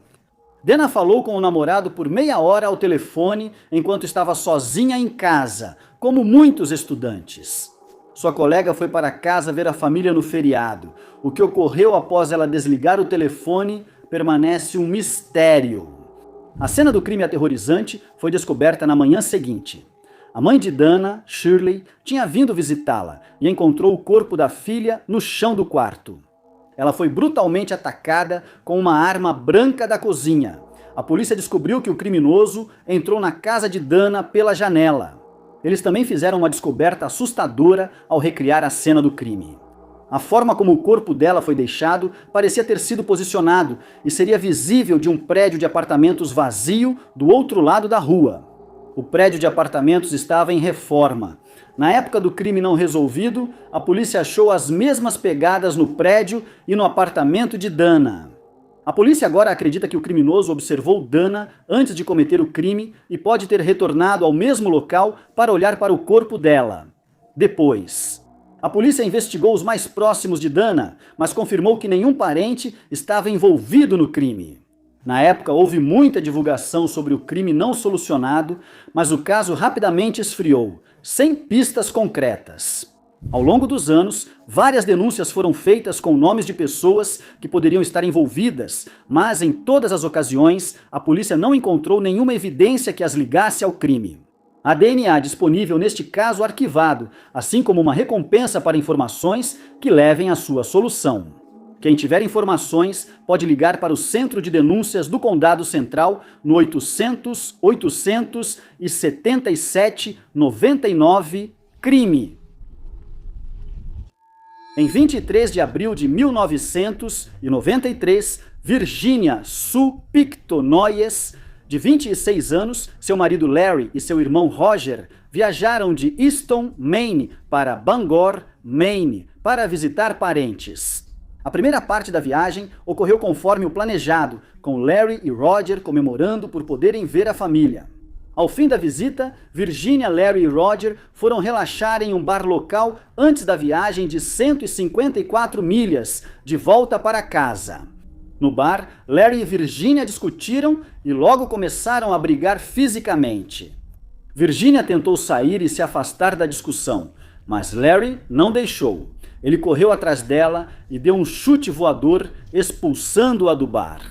Speaker 1: Dana falou com o namorado por meia hora ao telefone enquanto estava sozinha em casa, como muitos estudantes. Sua colega foi para casa ver a família no feriado. O que ocorreu após ela desligar o telefone permanece um mistério. A cena do crime aterrorizante foi descoberta na manhã seguinte. A mãe de Dana, Shirley, tinha vindo visitá-la e encontrou o corpo da filha no chão do quarto. Ela foi brutalmente atacada com uma arma branca da cozinha. A polícia descobriu que o criminoso entrou na casa de Dana pela janela. Eles também fizeram uma descoberta assustadora ao recriar a cena do crime. A forma como o corpo dela foi deixado parecia ter sido posicionado e seria visível de um prédio de apartamentos vazio do outro lado da rua. O prédio de apartamentos estava em reforma. Na época do crime não resolvido, a polícia achou as mesmas pegadas no prédio e no apartamento de Dana. A polícia agora acredita que o criminoso observou Dana antes de cometer o crime e pode ter retornado ao mesmo local para olhar para o corpo dela. Depois, a polícia investigou os mais próximos de Dana, mas confirmou que nenhum parente estava envolvido no crime. Na época, houve muita divulgação sobre o crime não solucionado, mas o caso rapidamente esfriou, sem pistas concretas. Ao longo dos anos, várias denúncias foram feitas com nomes de pessoas que poderiam estar envolvidas, mas em todas as ocasiões, a polícia não encontrou nenhuma evidência que as ligasse ao crime. A DNA disponível neste caso arquivado, assim como uma recompensa para informações que levem à sua solução. Quem tiver informações pode ligar para o Centro de Denúncias do Condado Central no 800-877-99-CRIME. Em 23 de abril de 1993, Virginia Sue Picton Noyes, de 26 anos, seu marido Larry e seu irmão Roger viajaram de Easton, Maine, para Bangor, Maine, para visitar parentes. A primeira parte da viagem ocorreu conforme o planejado, com Larry e Roger comemorando por poderem ver a família. Ao fim da visita, Virginia, Larry e Roger foram relaxar em um bar local antes da viagem de 154 milhas, de volta para casa. No bar, Larry e Virginia discutiram e logo começaram a brigar fisicamente. Virginia tentou sair e se afastar da discussão, mas Larry não deixou. Ele correu atrás dela e deu um chute voador, expulsando-a do bar.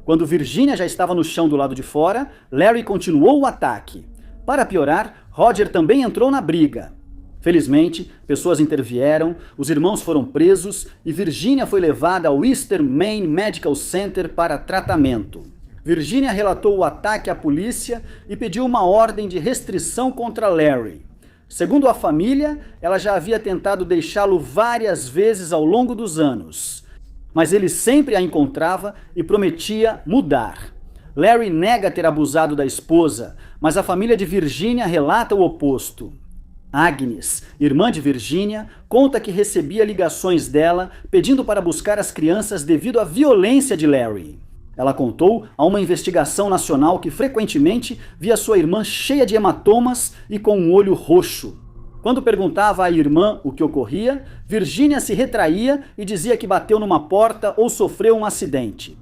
Speaker 1: Quando Virginia já estava no chão do lado de fora, Larry continuou o ataque. Para piorar, Roger também entrou na briga. Felizmente, pessoas intervieram, os irmãos foram presos e Virginia foi levada ao Eastern Maine Medical Center para tratamento. Virginia relatou o ataque à polícia e pediu uma ordem de restrição contra Larry. Segundo a família, ela já havia tentado deixá-lo várias vezes ao longo dos anos, mas ele sempre a encontrava e prometia mudar. Larry nega ter abusado da esposa, mas a família de Virginia relata o oposto. Agnes, irmã de Virginia, conta que recebia ligações dela pedindo para buscar as crianças devido à violência de Larry. Ela contou a uma investigação nacional que frequentemente via sua irmã cheia de hematomas e com um olho roxo. Quando perguntava à irmã o que ocorria, Virginia se retraía e dizia que bateu numa porta ou sofreu um acidente.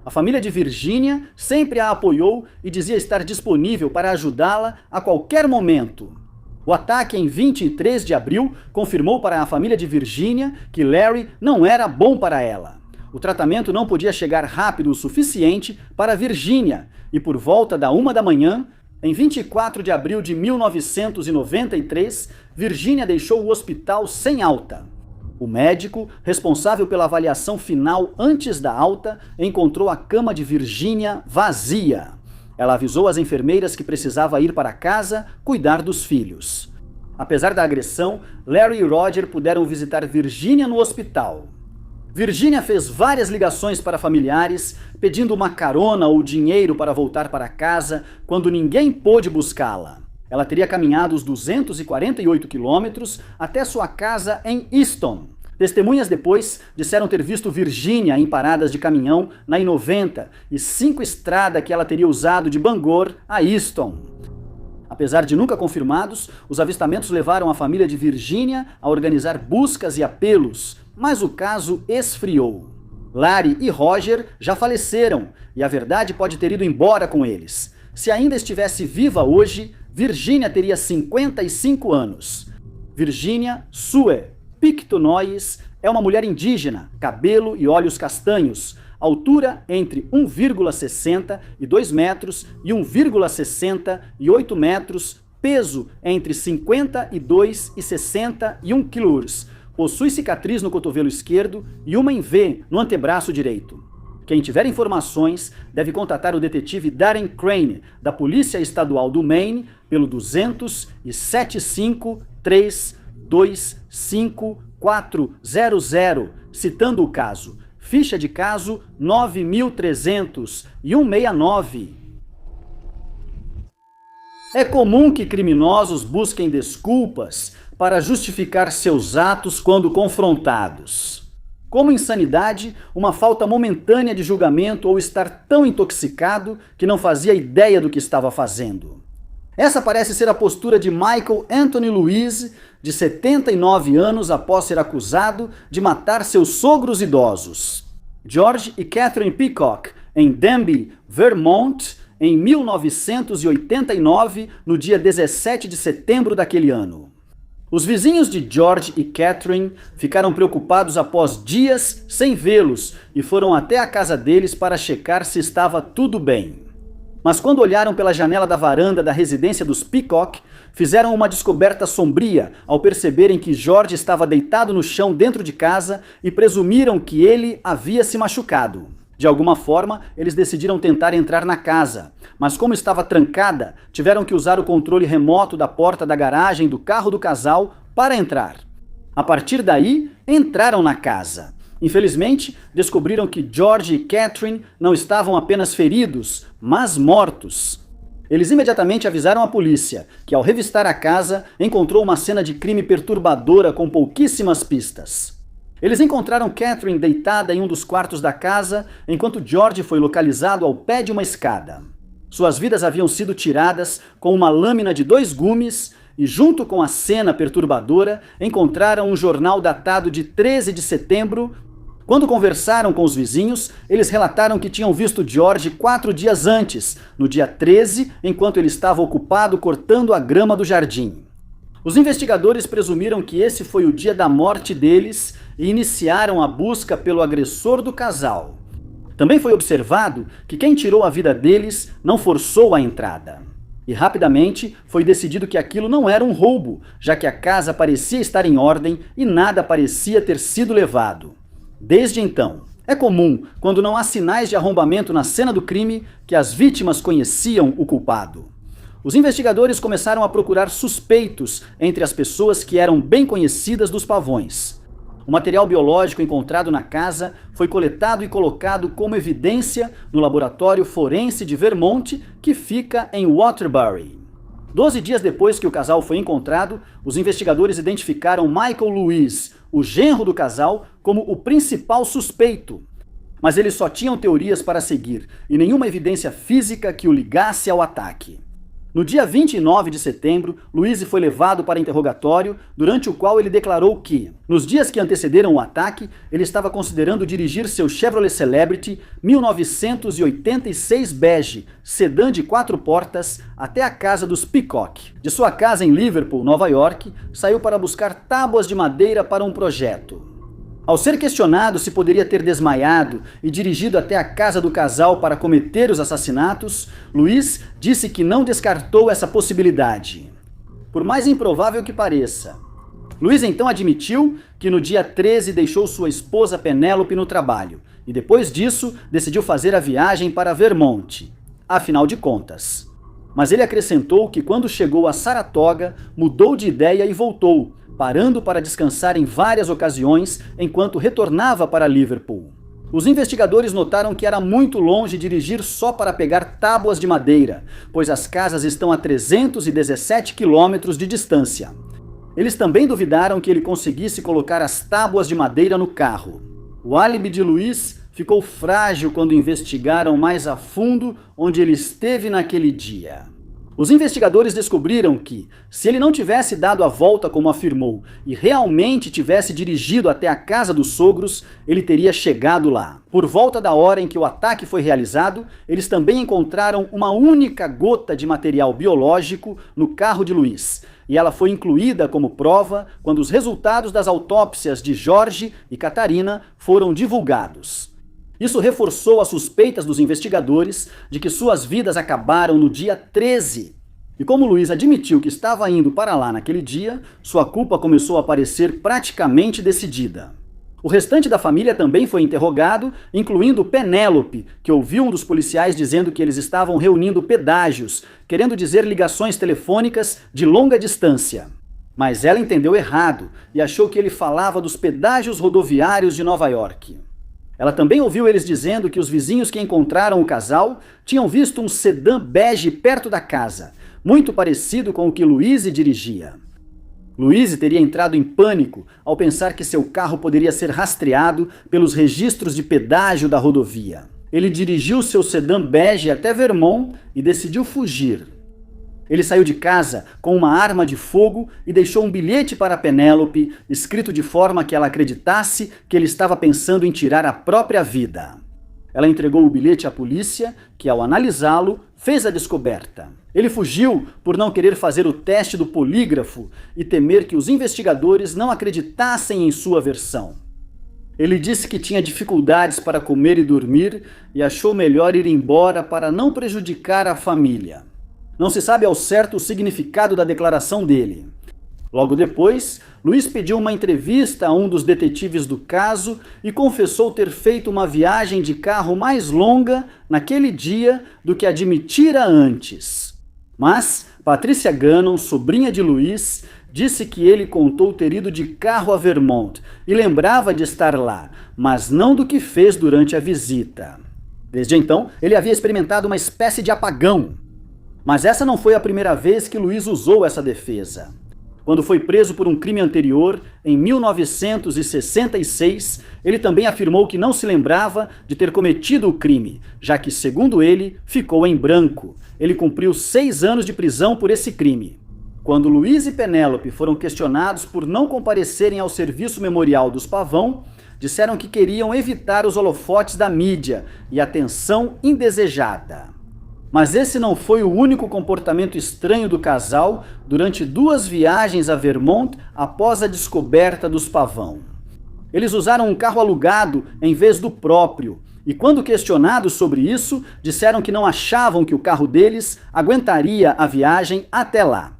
Speaker 1: A família de Virginia sempre a apoiou e dizia estar disponível para ajudá-la a qualquer momento. O ataque em 23 de abril confirmou para a família de Virginia que Larry não era bom para ela. O tratamento não podia chegar rápido o suficiente para Virginia e por volta da 1 da manhã, em 24 de abril de 1993, Virginia deixou o hospital sem alta. O médico, responsável pela avaliação final antes da alta, encontrou a cama de Virginia vazia. Ela avisou as enfermeiras que precisava ir para casa cuidar dos filhos. Apesar da agressão, Larry e Roger puderam visitar Virginia no hospital. Virginia fez várias ligações para familiares, pedindo uma carona ou dinheiro para voltar para casa quando ninguém pôde buscá-la. Ela teria caminhado os 248 quilômetros até sua casa em Easton. Testemunhas depois disseram ter visto Virginia em paradas de caminhão na I-90 e 5 estrada que ela teria usado de Bangor a Easton. Apesar de nunca confirmados, os avistamentos levaram a família de Virginia a organizar buscas e apelos, mas o caso esfriou. Larry e Roger já faleceram e a verdade pode ter ido embora com eles. Se ainda estivesse viva hoje, Virginia teria 55 anos. Virginia Sue Pictonois é uma mulher indígena, cabelo e olhos castanhos, altura entre 1,60 e 2 metros e 1,68 metros, peso entre 52 e 61 quilos. Possui cicatriz no cotovelo esquerdo e uma em V no antebraço direito. Quem tiver informações deve contatar o detetive Darren Crane, da Polícia Estadual do Maine, pelo 200-75325-400, citando o caso. Ficha de caso 9300-169. É comum que criminosos busquem desculpas para justificar seus atos quando confrontados. Como insanidade, uma falta momentânea de julgamento ou estar tão intoxicado que não fazia ideia do que estava fazendo. Essa parece ser a postura de Michael Anthony Louise, de 79 anos após ser acusado de matar seus sogros idosos. George e Catherine Peacock, em Denbigh, Vermont, em 1989, no dia 17 de setembro daquele ano. Os vizinhos de George e Catherine ficaram preocupados após dias sem vê-los e foram até a casa deles para checar se estava tudo bem. Mas quando olharam pela janela da varanda da residência dos Peacock, fizeram uma descoberta sombria ao perceberem que George estava deitado no chão dentro de casa e presumiram que ele havia se machucado. De alguma forma, eles decidiram tentar entrar na casa, mas como estava trancada, tiveram que usar o controle remoto da porta da garagem do carro do casal para entrar. A partir daí, entraram na casa. Infelizmente, descobriram que George e Catherine não estavam apenas feridos, mas mortos. Eles imediatamente avisaram a polícia, que ao revistar a casa, encontrou uma cena de crime perturbadora com pouquíssimas pistas. Eles encontraram Catherine deitada em um dos quartos da casa, enquanto George foi localizado ao pé de uma escada. Suas vidas haviam sido tiradas com uma lâmina de 2 gumes e, junto com a cena perturbadora, encontraram um jornal datado de 13 de setembro. Quando conversaram com os vizinhos, eles relataram que tinham visto George 4 dias antes, no dia 13, enquanto ele estava ocupado cortando a grama do jardim. Os investigadores presumiram que esse foi o dia da morte deles e iniciaram a busca pelo agressor do casal. Também foi observado que quem tirou a vida deles não forçou a entrada. E rapidamente foi decidido que aquilo não era um roubo, já que a casa parecia estar em ordem e nada parecia ter sido levado. Desde então, é comum, quando não há sinais de arrombamento na cena do crime, que as vítimas conheciam o culpado. Os investigadores começaram a procurar suspeitos entre as pessoas que eram bem conhecidas dos Pavões. O material biológico encontrado na casa foi coletado e colocado como evidência no laboratório forense de Vermont, que fica em Waterbury. 12 dias depois que o casal foi encontrado, os investigadores identificaram Michael Lewis, o genro do casal, como o principal suspeito. Mas eles só tinham teorias para seguir e nenhuma evidência física que o ligasse ao ataque. No dia 29 de setembro, Louise foi levado para interrogatório, durante o qual ele declarou que, nos dias que antecederam o ataque, ele estava considerando dirigir seu Chevrolet Celebrity 1986 bege, sedã de 4 portas, até a casa dos Peacock. De sua casa em Liverpool, Nova York, saiu para buscar tábuas de madeira para um projeto. Ao ser questionado se poderia ter desmaiado e dirigido até a casa do casal para cometer os assassinatos, Luiz disse que não descartou essa possibilidade. Por mais improvável que pareça, Luiz então admitiu que no dia 13 deixou sua esposa Penélope no trabalho e depois disso decidiu fazer a viagem para Vermont, afinal de contas. Mas ele acrescentou que quando chegou a Saratoga, mudou de ideia e voltou, parando para descansar em várias ocasiões enquanto retornava para Liverpool. Os investigadores notaram que era muito longe dirigir só para pegar tábuas de madeira, pois as casas estão a 317 quilômetros de distância. Eles também duvidaram que ele conseguisse colocar as tábuas de madeira no carro. O álibi de Luiz ficou frágil quando investigaram mais a fundo onde ele esteve naquele dia. Os investigadores descobriram que, se ele não tivesse dado a volta como afirmou e realmente tivesse dirigido até a casa dos sogros, ele teria chegado lá. Por volta da hora em que o ataque foi realizado, eles também encontraram uma única gota de material biológico no carro de Luiz, e ela foi incluída como prova quando os resultados das autópsias de Jorge e Catarina foram divulgados. Isso reforçou as suspeitas dos investigadores de que suas vidas acabaram no dia 13. E como Luiz admitiu que estava indo para lá naquele dia, sua culpa começou a parecer praticamente decidida. O restante da família também foi interrogado, incluindo Penélope, que ouviu um dos policiais dizendo que eles estavam reunindo pedágios, querendo dizer ligações telefônicas de longa distância. Mas ela entendeu errado e achou que ele falava dos pedágios rodoviários de Nova York. Ela também ouviu eles dizendo que os vizinhos que encontraram o casal tinham visto um sedã bege perto da casa, muito parecido com o que Louise dirigia. Louise teria entrado em pânico ao pensar que seu carro poderia ser rastreado pelos registros de pedágio da rodovia. Ele dirigiu seu sedã bege até Vermont e decidiu fugir. Ele saiu de casa com uma arma de fogo e deixou um bilhete para Penélope, escrito de forma que ela acreditasse que ele estava pensando em tirar a própria vida. Ela entregou o bilhete à polícia, que ao analisá-lo, fez a descoberta. Ele fugiu por não querer fazer o teste do polígrafo e temer que os investigadores não acreditassem em sua versão. Ele disse que tinha dificuldades para comer e dormir e achou melhor ir embora para não prejudicar a família. Não se sabe ao certo o significado da declaração dele. Logo depois, Luiz pediu uma entrevista a um dos detetives do caso e confessou ter feito uma viagem de carro mais longa naquele dia do que admitira antes. Mas Patricia Gannon, sobrinha de Luiz, disse que ele contou ter ido de carro a Vermont e lembrava de estar lá, mas não do que fez durante a visita. Desde então, ele havia experimentado uma espécie de apagão. Mas essa não foi a primeira vez que Luiz usou essa defesa. Quando foi preso por um crime anterior, em 1966, ele também afirmou que não se lembrava de ter cometido o crime, já que, segundo ele, ficou em branco. Ele cumpriu 6 anos de prisão por esse crime. Quando Luiz e Penélope foram questionados por não comparecerem ao serviço memorial dos Pavão, disseram que queriam evitar os holofotes da mídia e a atenção indesejada. Mas esse não foi o único comportamento estranho do casal durante 2 viagens a Vermont após a descoberta dos Pavão. Eles usaram um carro alugado em vez do próprio E quando questionados sobre isso, disseram que não achavam que o carro deles aguentaria a viagem até lá.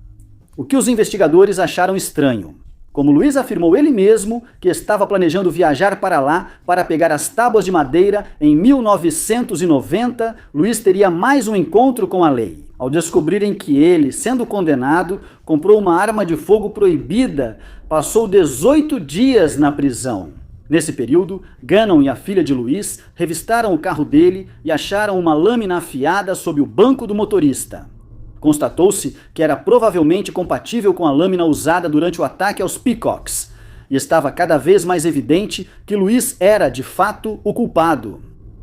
Speaker 1: O que os investigadores acharam estranho. Como Luiz afirmou ele mesmo que estava planejando viajar para lá para pegar as tábuas de madeira em 1990, Luiz teria mais um encontro com a lei. Ao descobrirem que ele, sendo condenado, comprou uma arma de fogo proibida, passou 18 dias na prisão. Nesse período, Gannon e a filha de Luiz revistaram o carro dele e acharam uma lâmina afiada sob o banco do motorista. Constatou-se que era provavelmente compatível com a lâmina usada durante o ataque aos Peacocks, e estava cada vez mais evidente que Luiz era, de fato, o culpado.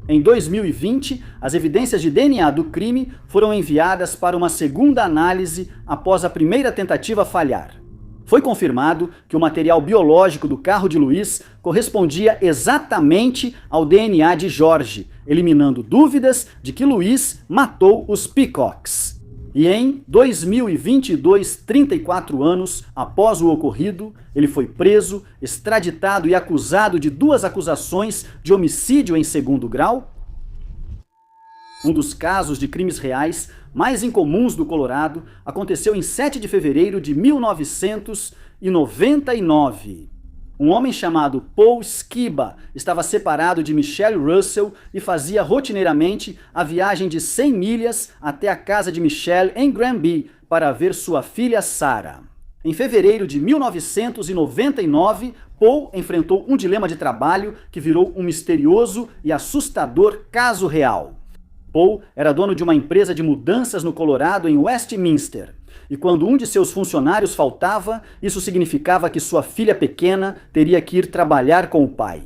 Speaker 1: Em 2020, as evidências de DNA do crime foram enviadas para uma segunda análise após a primeira tentativa falhar. Foi confirmado que o material biológico do carro de Luiz correspondia exatamente ao DNA de Jorge, eliminando dúvidas de que Luiz matou os Peacocks. E em 2022, 34 anos após o ocorrido, ele foi preso, extraditado e acusado de 2 acusações de homicídio em segundo grau. Um dos casos de crimes reais mais incomuns do Colorado aconteceu em 7 de fevereiro de 1999. Um homem chamado Paul Skiba estava separado de Michelle Russell e fazia rotineiramente a viagem de 100 milhas até a casa de Michelle em Granby para ver sua filha Sarah. Em fevereiro de 1999, Paul enfrentou um dilema de trabalho que virou um misterioso e assustador caso real. Paul era dono de uma empresa de mudanças no Colorado em Westminster. E quando um de seus funcionários faltava, isso significava que sua filha pequena teria que ir trabalhar com o pai.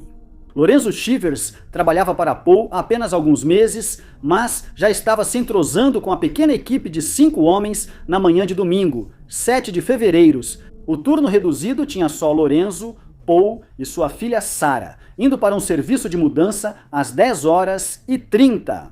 Speaker 1: Lorenzo Shivers trabalhava para Paul há apenas alguns meses, mas já estava se entrosando com a pequena equipe de 5 homens na manhã de domingo, 7 de fevereiro. O turno reduzido tinha só Lorenzo, Paul e sua filha Sarah, indo para um serviço de mudança às 10h30.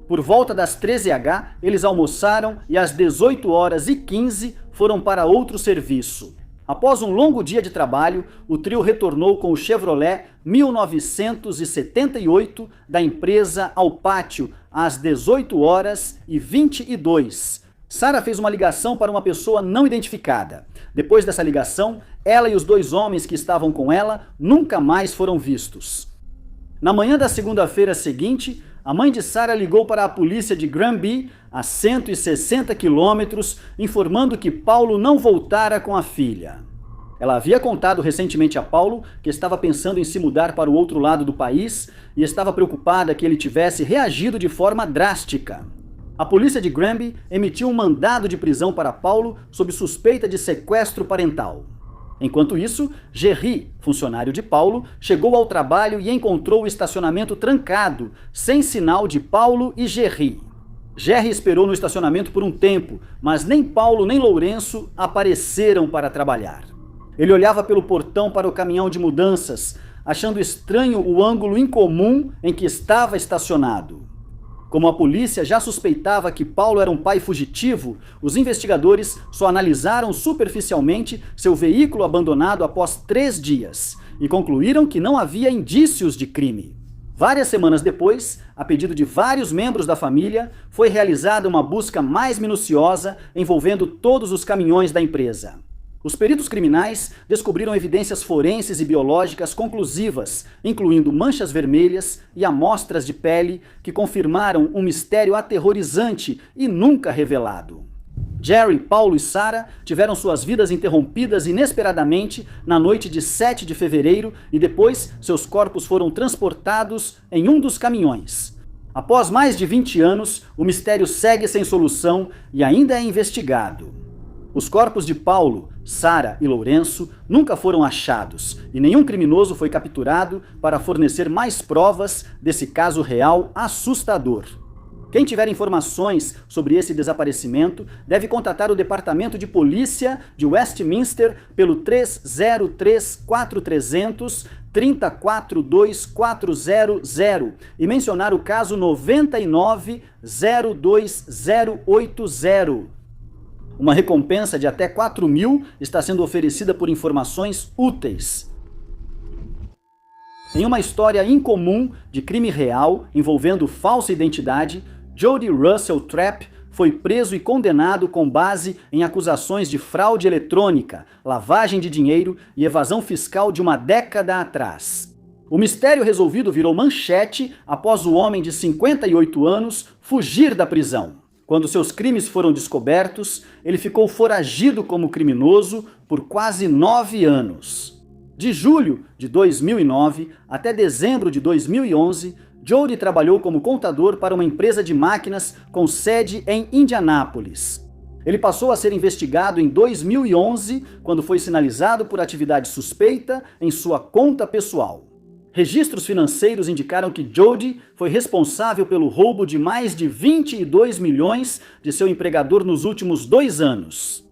Speaker 1: Por volta das 13h, eles almoçaram e às 18h15 foram para outro serviço. Após um longo dia de trabalho, o trio retornou com o Chevrolet 1978 da empresa ao pátio às 18h22. Sarah fez uma ligação para uma pessoa não identificada. Depois dessa ligação, ela e os 2 homens que estavam com ela nunca mais foram vistos. Na manhã da segunda-feira seguinte, a mãe de Sarah ligou para a polícia de Granby, a 160 quilômetros, informando que Paulo não voltara com a filha. Ela havia contado recentemente a Paulo que estava pensando em se mudar para o outro lado do país e estava preocupada que ele tivesse reagido de forma drástica. A polícia de Granby emitiu um mandado de prisão para Paulo sob suspeita de sequestro parental. Enquanto isso, Gerry, funcionário de Paulo, chegou ao trabalho e encontrou o estacionamento trancado, sem sinal de Paulo e Gerry. Gerry esperou no estacionamento por um tempo, mas nem Paulo nem Lourenço apareceram para trabalhar. Ele olhava pelo portão para o caminhão de mudanças, achando estranho o ângulo incomum em que estava estacionado. Como a polícia já suspeitava que Paulo era um pai fugitivo, os investigadores só analisaram superficialmente seu veículo abandonado após 3 dias e concluíram que não havia indícios de crime. Várias semanas depois, a pedido de vários membros da família, foi realizada uma busca mais minuciosa envolvendo todos os caminhões da empresa. Os peritos criminais descobriram evidências forenses e biológicas conclusivas, incluindo manchas vermelhas e amostras de pele que confirmaram um mistério aterrorizante e nunca revelado. Jerry, Paulo e Sarah tiveram suas vidas interrompidas inesperadamente na noite de 7 de fevereiro e depois seus corpos foram transportados em um dos caminhões. Após mais de 20 anos, o mistério segue sem solução e ainda é investigado. Os corpos de Paulo, Sarah e Lourenço nunca foram achados e nenhum criminoso foi capturado para fornecer mais provas desse caso real assustador. Quem tiver informações sobre esse desaparecimento deve contatar o Departamento de Polícia de Westminster pelo 303-4300 342-400 e mencionar o caso 99-02080. Uma recompensa de até 4.000 está sendo oferecida por informações úteis. Em uma história incomum de crime real envolvendo falsa identidade, Jody Russell Trapp foi preso e condenado com base em acusações de fraude eletrônica, lavagem de dinheiro e evasão fiscal de uma década atrás. O mistério resolvido virou manchete após o homem de 58 anos fugir da prisão. Quando seus crimes foram descobertos, ele ficou foragido como criminoso por quase 9 anos. De julho de 2009 até dezembro de 2011, Jody trabalhou como contador para uma empresa de máquinas com sede em Indianápolis. Ele passou a ser investigado em 2011, quando foi sinalizado por atividade suspeita em sua conta pessoal. Registros financeiros indicaram que Jody foi responsável pelo roubo de mais de 22 milhões de seu empregador nos últimos 2 anos.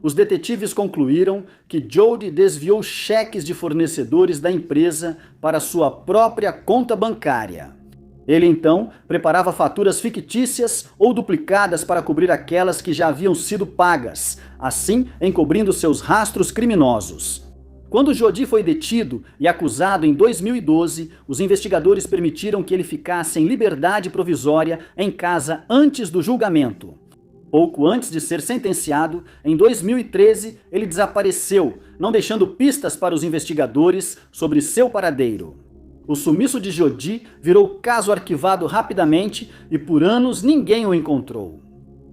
Speaker 1: Os detetives concluíram que Jody desviou cheques de fornecedores da empresa para sua própria conta bancária. Ele então preparava faturas fictícias ou duplicadas para cobrir aquelas que já haviam sido pagas, assim encobrindo seus rastros criminosos. Quando Jody foi detido e acusado em 2012, os investigadores permitiram que ele ficasse em liberdade provisória em casa antes do julgamento. Pouco antes de ser sentenciado, em 2013, ele desapareceu, não deixando pistas para os investigadores sobre seu paradeiro. O sumiço de Jody virou caso arquivado rapidamente e por anos ninguém o encontrou.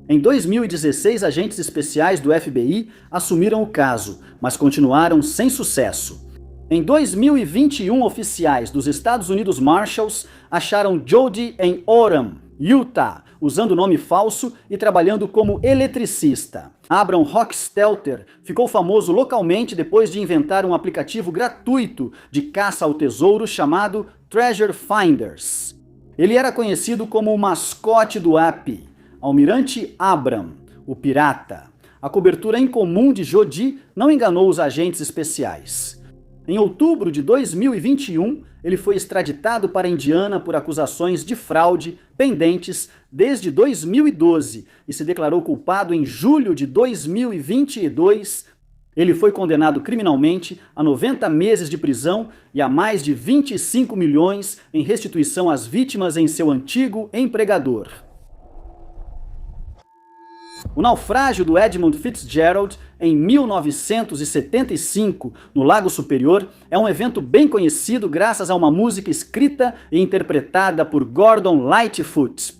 Speaker 1: Em 2016, agentes especiais do FBI assumiram o caso, mas continuaram sem sucesso. Em 2021, oficiais dos Estados Unidos Marshals acharam Jody em Orem, Utah, usando nome falso e trabalhando como eletricista. Abram Hochstelter ficou famoso localmente depois de inventar um aplicativo gratuito de caça ao tesouro chamado Treasure Finders. Ele era conhecido como o mascote do app, Almirante Abram, o pirata. A cobertura incomum de Jody não enganou os agentes especiais. Em outubro de 2021, ele foi extraditado para Indiana por acusações de fraude pendentes desde 2012 e se declarou culpado em julho de 2022. Ele foi condenado criminalmente a 90 meses de prisão e a mais de 25 milhões em restituição às vítimas em seu antigo empregador. O naufrágio do Edmund Fitzgerald em 1975, no Lago Superior, é um evento bem conhecido graças a uma música escrita e interpretada por Gordon Lightfoot.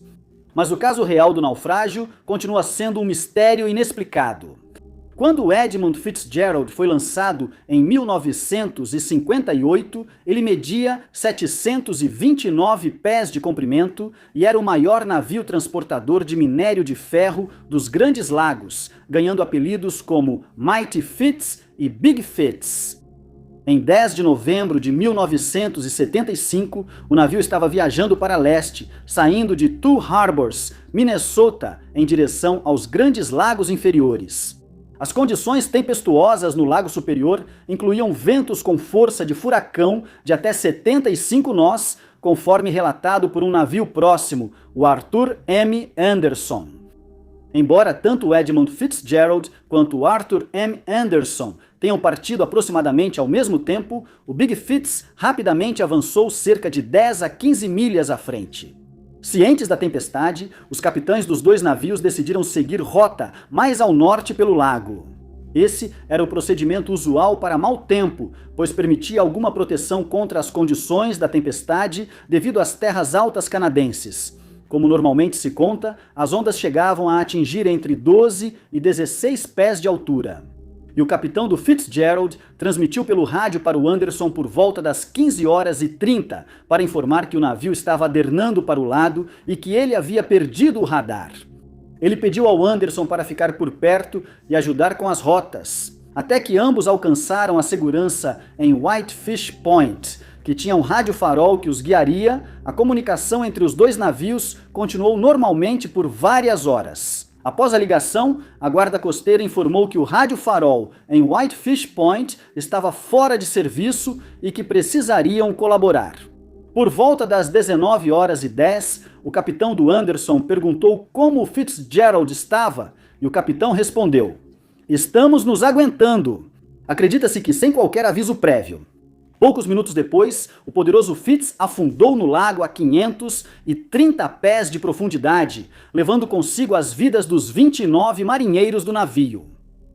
Speaker 1: Mas o caso real do naufrágio continua sendo um mistério inexplicado. Quando o Edmund Fitzgerald foi lançado em 1958, ele media 729 pés de comprimento e era o maior navio transportador de minério de ferro dos Grandes Lagos, ganhando apelidos como Mighty Fitz e Big Fitz. Em 10 de novembro de 1975, o navio estava viajando para leste, saindo de Two Harbors, Minnesota, em direção aos Grandes Lagos inferiores. As condições tempestuosas no Lago Superior incluíam ventos com força de furacão de até 75 nós, conforme relatado por um navio próximo, o Arthur M. Anderson. Embora tanto o Edmund Fitzgerald quanto o Arthur M. Anderson tenham partido aproximadamente ao mesmo tempo, o Big Fitz rapidamente avançou cerca de 10 a 15 milhas à frente. Cientes da tempestade, os capitães dos 2 navios decidiram seguir rota mais ao norte pelo lago. Esse era o procedimento usual para mau tempo, pois permitia alguma proteção contra as condições da tempestade devido às terras altas canadenses. Como normalmente se conta, as ondas chegavam a atingir entre 12 e 16 pés de altura. E o capitão do Fitzgerald transmitiu pelo rádio para o Anderson por volta das 15h30 para informar que o navio estava adernando para o lado e que ele havia perdido o radar. Ele pediu ao Anderson para ficar por perto e ajudar com as rotas, até que ambos alcançaram a segurança em Whitefish Point, que tinha um rádio-farol que os guiaria. A comunicação entre os 2 navios continuou normalmente por várias horas. Após a ligação, a guarda costeira informou que o rádio-farol em Whitefish Point estava fora de serviço e que precisariam colaborar. Por volta das 19h10, o capitão do Anderson perguntou como o Fitzgerald estava e o capitão respondeu: "Estamos nos aguentando." Acredita-se que sem qualquer aviso prévio. Poucos minutos depois, o poderoso Fitz afundou no lago a 530 pés de profundidade, levando consigo as vidas dos 29 marinheiros do navio.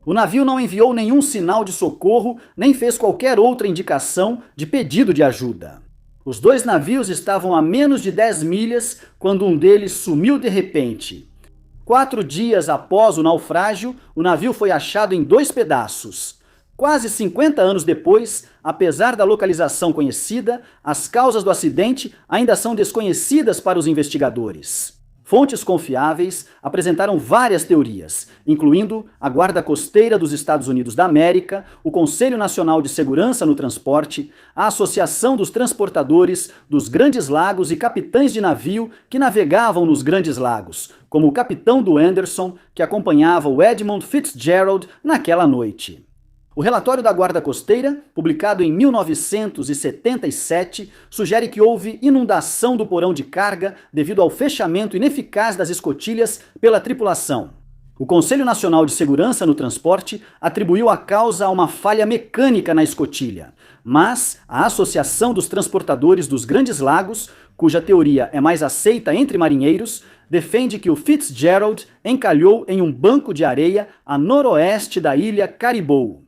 Speaker 1: O navio não enviou nenhum sinal de socorro, nem fez qualquer outra indicação de pedido de ajuda. Os dois navios estavam a menos de 10 milhas quando um deles sumiu de repente. 4 dias após o naufrágio, o navio foi achado em 2 pedaços. Quase 50 anos depois, apesar da localização conhecida, as causas do acidente ainda são desconhecidas para os investigadores. Fontes confiáveis apresentaram várias teorias, incluindo a Guarda Costeira dos Estados Unidos da América, o Conselho Nacional de Segurança no Transporte, a Associação dos Transportadores dos Grandes Lagos e capitães de navio que navegavam nos Grandes Lagos, como o capitão do Anderson, que acompanhava o Edmund Fitzgerald naquela noite. O relatório da Guarda Costeira, publicado em 1977, sugere que houve inundação do porão de carga devido ao fechamento ineficaz das escotilhas pela tripulação. O Conselho Nacional de Segurança no Transporte atribuiu a causa a uma falha mecânica na escotilha, mas a Associação dos Transportadores dos Grandes Lagos, cuja teoria é mais aceita entre marinheiros, defende que o Fitzgerald encalhou em um banco de areia a noroeste da ilha Caribou.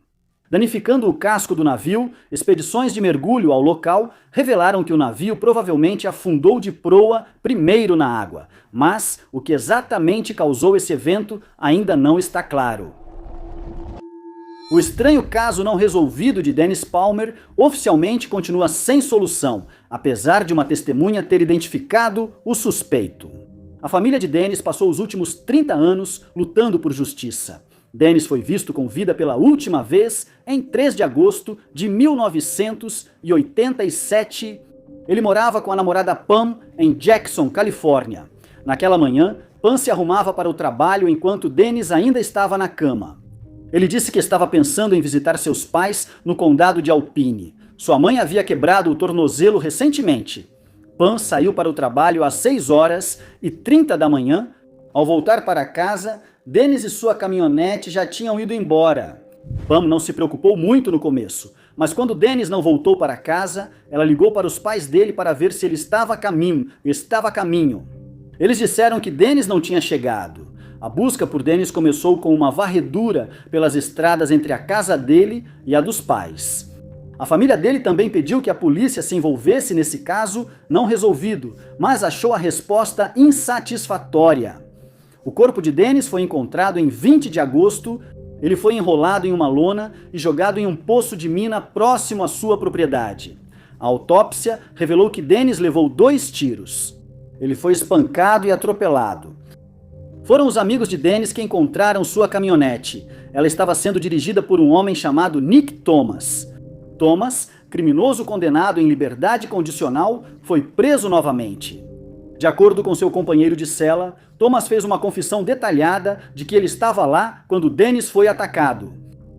Speaker 1: Danificando o casco do navio, expedições de mergulho ao local revelaram que o navio provavelmente afundou de proa primeiro na água, mas o que exatamente causou esse evento ainda não está claro. O estranho caso não resolvido de Dennis Palmer oficialmente continua sem solução, apesar de uma testemunha ter identificado o suspeito. A família de Dennis passou os últimos 30 anos lutando por justiça. Dennis foi visto com vida pela última vez em 3 de agosto de 1987. Ele morava com a namorada Pam em Jackson, Califórnia. Naquela manhã, Pam se arrumava para o trabalho enquanto Dennis ainda estava na cama. Ele disse que estava pensando em visitar seus pais no condado de Alpine. Sua mãe havia quebrado o tornozelo recentemente. Pam saiu para o trabalho às 6h30 da manhã. Ao voltar para casa, Dennis e sua caminhonete já tinham ido embora. Pam não se preocupou muito no começo, mas quando Dennis não voltou para casa, ela ligou para os pais dele para ver se ele estava a caminho. Eles disseram que Dennis não tinha chegado. A busca por Dennis começou com uma varredura pelas estradas entre a casa dele e a dos pais. A família dele também pediu que a polícia se envolvesse nesse caso não resolvido, mas achou a resposta insatisfatória. O corpo de Dennis foi encontrado em 20 de agosto. Ele foi enrolado em uma lona e jogado em um poço de mina próximo à sua propriedade. A autópsia revelou que Dennis levou 2 tiros. Ele foi espancado e atropelado. Foram os amigos de Dennis que encontraram sua caminhonete. Ela estava sendo dirigida por um homem chamado Nick Thomas. Thomas, criminoso condenado em liberdade condicional, foi preso novamente. De acordo com seu companheiro de cela, Thomas fez uma confissão detalhada de que ele estava lá quando Dennis foi atacado.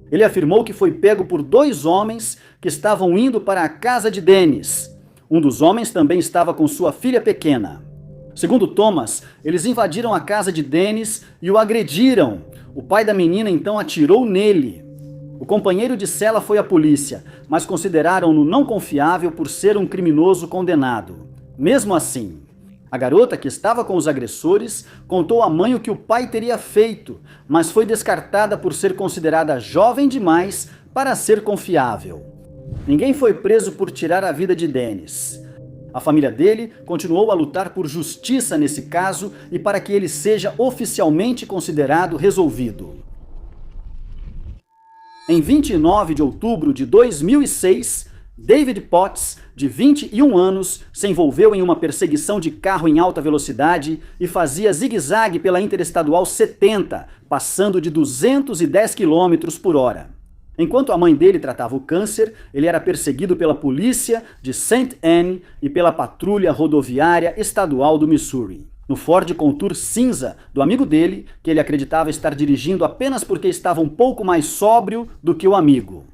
Speaker 1: Ele afirmou que foi pego por 2 homens que estavam indo para a casa de Dennis. Um dos homens também estava com sua filha pequena. Segundo Thomas, eles invadiram a casa de Dennis e o agrediram. O pai da menina então atirou nele. O companheiro de cela foi à polícia, mas consideraram-no não confiável por ser um criminoso condenado. Mesmo assim, a garota, que estava com os agressores, contou à mãe o que o pai teria feito, mas foi descartada por ser considerada jovem demais para ser confiável. Ninguém foi preso por tirar a vida de Dennis. A família dele continuou a lutar por justiça nesse caso e para que ele seja oficialmente considerado resolvido. Em 29 de outubro de 2006, David Potts, de 21 anos, se envolveu em uma perseguição de carro em alta velocidade e fazia zigue-zague pela Interestadual 70, passando de 210 km por hora. Enquanto a mãe dele tratava o câncer, ele era perseguido pela polícia de St. Anne e pela patrulha rodoviária estadual do Missouri. No Ford Contour cinza do amigo dele, que ele acreditava estar dirigindo apenas porque estava um pouco mais sóbrio do que o amigo.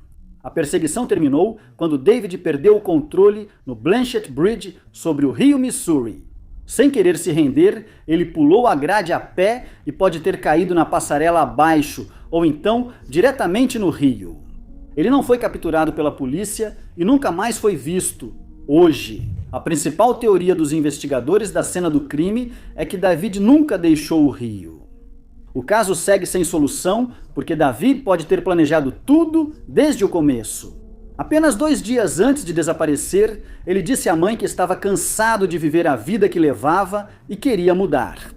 Speaker 1: A perseguição terminou quando David perdeu o controle no Blanchette Bridge sobre o rio Missouri. Sem querer se render, ele pulou a grade a pé e pode ter caído na passarela abaixo, ou então diretamente no rio. Ele não foi capturado pela polícia e nunca mais foi visto. Hoje, a principal teoria dos investigadores da cena do crime é que David nunca deixou o rio. O caso segue sem solução porque David pode ter planejado tudo desde o começo. Apenas 2 dias antes de desaparecer, ele disse à mãe que estava cansado de viver a vida que levava e queria mudar.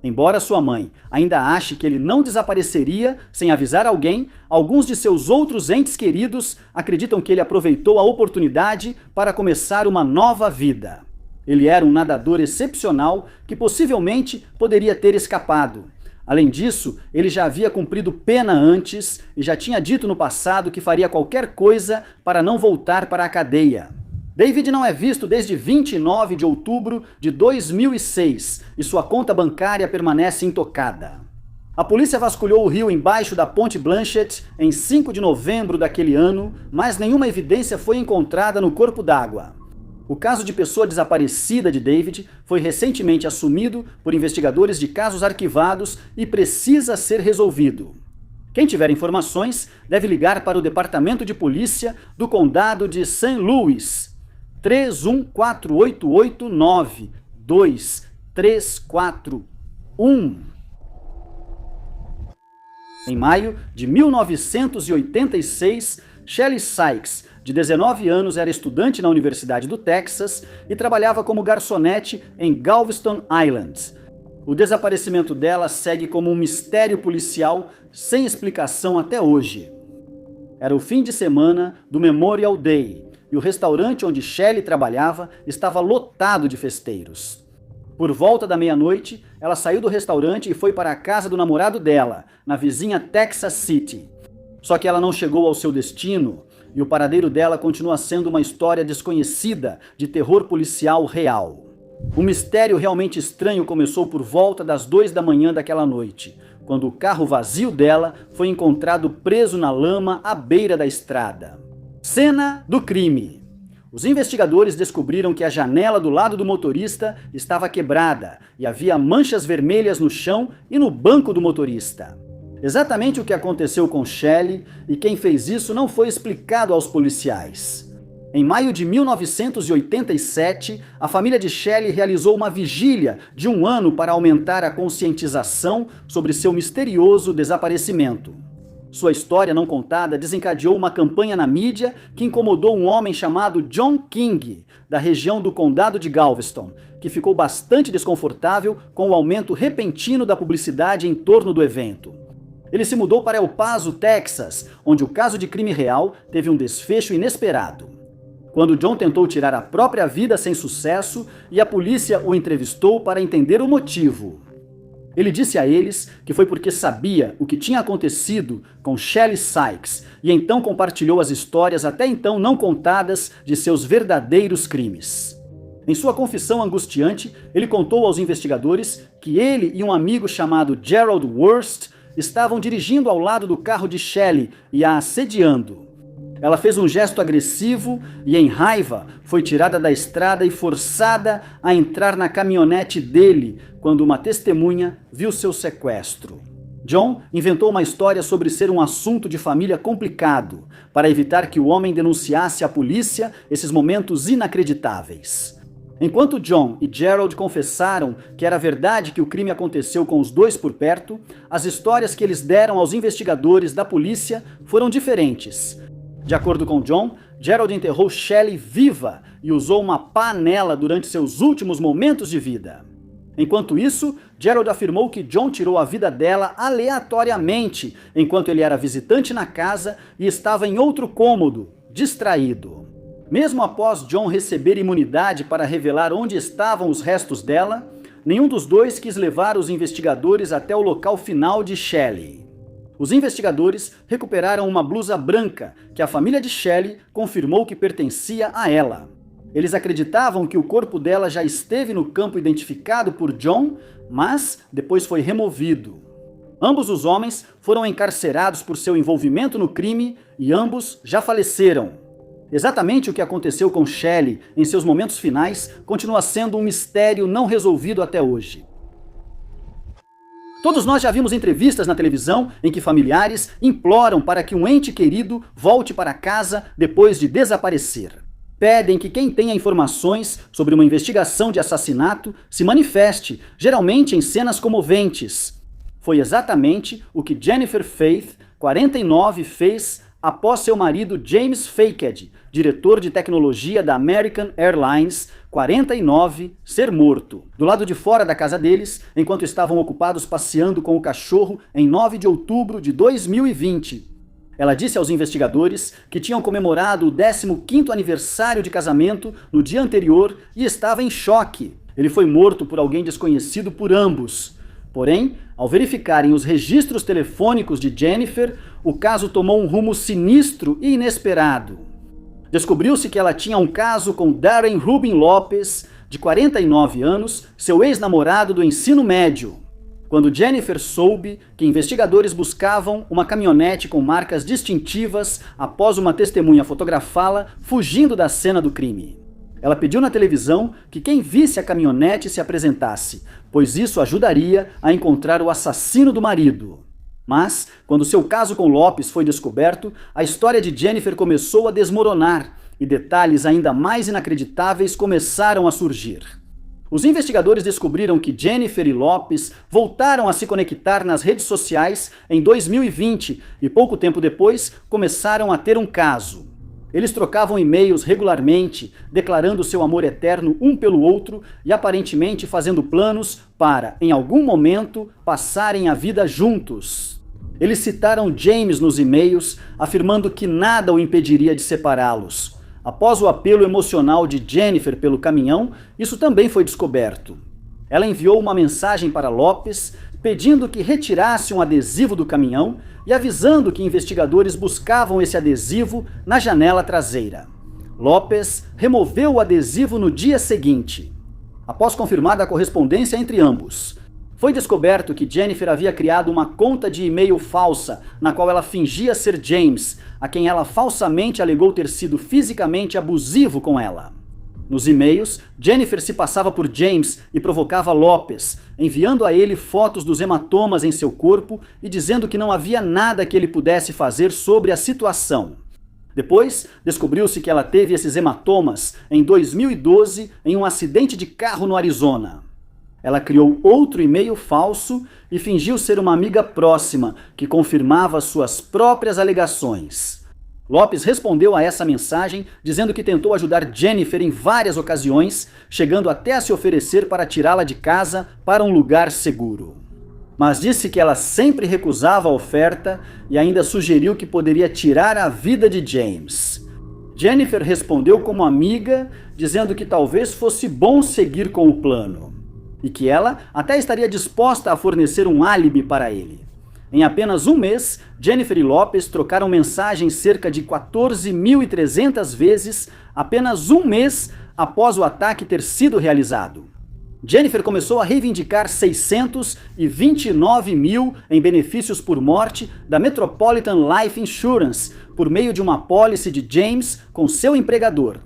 Speaker 1: Embora sua mãe ainda ache que ele não desapareceria sem avisar alguém, alguns de seus outros entes queridos acreditam que ele aproveitou a oportunidade para começar uma nova vida. Ele era um nadador excepcional que possivelmente poderia ter escapado. Além disso, ele já havia cumprido pena antes e já tinha dito no passado que faria qualquer coisa para não voltar para a cadeia. David não é visto desde 29 de outubro de 2006 e sua conta bancária permanece intocada. A polícia vasculhou o rio embaixo da Ponte Blanchett em 5 de novembro daquele ano, mas nenhuma evidência foi encontrada no corpo d'água. O caso de pessoa desaparecida de David foi recentemente assumido por investigadores de casos arquivados e precisa ser resolvido. Quem tiver informações deve ligar para o Departamento de Polícia do Condado de St. Louis, 3148892-341. Em maio de 1986, Shelley Sykes, de 19 anos, era estudante na Universidade do Texas e trabalhava como garçonete em Galveston Island. O desaparecimento dela segue como um mistério policial sem explicação até hoje. Era o fim de semana do Memorial Day e o restaurante onde Shelley trabalhava estava lotado de festeiros. Por volta da meia-noite, ela saiu do restaurante e foi para a casa do namorado dela, na vizinha Texas City. Só que ela não chegou ao seu destino e o paradeiro dela continua sendo uma história desconhecida de terror policial real. O mistério realmente estranho começou por volta das 2 da manhã daquela noite, quando o carro vazio dela foi encontrado preso na lama à beira da estrada. Cena do crime. Os investigadores descobriram que a janela do lado do motorista estava quebrada e havia manchas vermelhas no chão e no banco do motorista. Exatamente o que aconteceu com Shelley, e quem fez isso não foi explicado aos policiais. Em maio de 1987, a família de Shelley realizou uma vigília de 1 ano para aumentar a conscientização sobre seu misterioso desaparecimento. Sua história não contada desencadeou uma campanha na mídia que incomodou um homem chamado John King, da região do Condado de Galveston, que ficou bastante desconfortável com o aumento repentino da publicidade em torno do evento. Ele se mudou para El Paso, Texas, onde o caso de crime real teve um desfecho inesperado. Quando John tentou tirar a própria vida sem sucesso e a polícia o entrevistou para entender o motivo. Ele disse a eles que foi porque sabia o que tinha acontecido com Shelley Sykes e então compartilhou as histórias até então não contadas de seus verdadeiros crimes. Em sua confissão angustiante, ele contou aos investigadores que ele e um amigo chamado Gerald Wurst estavam dirigindo ao lado do carro de Shelley e a assediando. Ela fez um gesto agressivo e, em raiva, foi tirada da estrada e forçada a entrar na caminhonete dele quando uma testemunha viu seu sequestro. John inventou uma história sobre ser um assunto de família complicado, para evitar que o homem denunciasse à polícia esses momentos inacreditáveis. Enquanto John e Gerald confessaram que era verdade que o crime aconteceu com os dois por perto, as histórias que eles deram aos investigadores da polícia foram diferentes. De acordo com John, Gerald enterrou Shelley viva e usou uma pá nela durante seus últimos momentos de vida. Enquanto isso, Gerald afirmou que John tirou a vida dela aleatoriamente enquanto ele era visitante na casa e estava em outro cômodo, distraído. Mesmo após John receber imunidade para revelar onde estavam os restos dela, nenhum dos dois quis levar os investigadores até o local final de Shelley. Os investigadores recuperaram uma blusa branca que a família de Shelley confirmou que pertencia a ela. Eles acreditavam que o corpo dela já esteve no campo identificado por John, mas depois foi removido. Ambos os homens foram encarcerados por seu envolvimento no crime e ambos já faleceram. Exatamente o que aconteceu com Shelley em seus momentos finais continua sendo um mistério não resolvido até hoje. Todos nós já vimos entrevistas na televisão em que familiares imploram para que um ente querido volte para casa depois de desaparecer. Pedem que quem tenha informações sobre uma investigação de assassinato se manifeste, geralmente em cenas comoventes. Foi exatamente o que Jennifer Faith, 49, fez após seu marido James Faked, diretor de tecnologia da American Airlines, 49, ser morto. Do lado de fora da casa deles, enquanto estavam ocupados passeando com o cachorro em 9 de outubro de 2020. Ela disse aos investigadores que tinham comemorado o 15º aniversário de casamento no dia anterior e estava em choque. Ele foi morto por alguém desconhecido por ambos. Porém, ao verificarem os registros telefônicos de Jennifer, o caso tomou um rumo sinistro e inesperado. Descobriu-se que ela tinha um caso com Darren Rubin Lopes, de 49 anos, seu ex-namorado do ensino médio. Quando Jennifer soube que investigadores buscavam uma caminhonete com marcas distintivas após uma testemunha fotografá-la fugindo da cena do crime. Ela pediu na televisão que quem visse a caminhonete se apresentasse, pois isso ajudaria a encontrar o assassino do marido. Mas, quando seu caso com Lopes foi descoberto, a história de Jennifer começou a desmoronar e detalhes ainda mais inacreditáveis começaram a surgir. Os investigadores descobriram que Jennifer e Lopes voltaram a se conectar nas redes sociais em 2020 e pouco tempo depois começaram a ter um caso. Eles trocavam e-mails regularmente, declarando seu amor eterno um pelo outro e aparentemente fazendo planos para, em algum momento, passarem a vida juntos. Eles citaram James nos e-mails, afirmando que nada o impediria de separá-los. Após o apelo emocional de Jennifer pelo caminhão, isso também foi descoberto. Ela enviou uma mensagem para Lopes, pedindo que retirasse um adesivo do caminhão e avisando que investigadores buscavam esse adesivo na janela traseira. Lopes removeu o adesivo no dia seguinte. Após confirmada a correspondência entre ambos, foi descoberto que Jennifer havia criado uma conta de e-mail falsa, na qual ela fingia ser James, a quem ela falsamente alegou ter sido fisicamente abusivo com ela. Nos e-mails, Jennifer se passava por James e provocava Lopes, enviando a ele fotos dos hematomas em seu corpo e dizendo que não havia nada que ele pudesse fazer sobre a situação. Depois, descobriu-se que ela teve esses hematomas em 2012 em um acidente de carro no Arizona. Ela criou outro e-mail falso e fingiu ser uma amiga próxima que confirmava suas próprias alegações. Lopes respondeu a essa mensagem dizendo que tentou ajudar Jennifer em várias ocasiões, chegando até a se oferecer para tirá-la de casa para um lugar seguro. Mas disse que ela sempre recusava a oferta e ainda sugeriu que poderia tirar a vida de James. Jennifer respondeu como amiga, dizendo que talvez fosse bom seguir com o plano e que ela até estaria disposta a fornecer um álibi para ele. Em apenas um mês, Jennifer e Lopes trocaram mensagens cerca de 14.300 vezes, apenas um mês após o ataque ter sido realizado. Jennifer começou a reivindicar 629 mil em benefícios por morte da Metropolitan Life Insurance, por meio de uma apólice de James com seu empregador.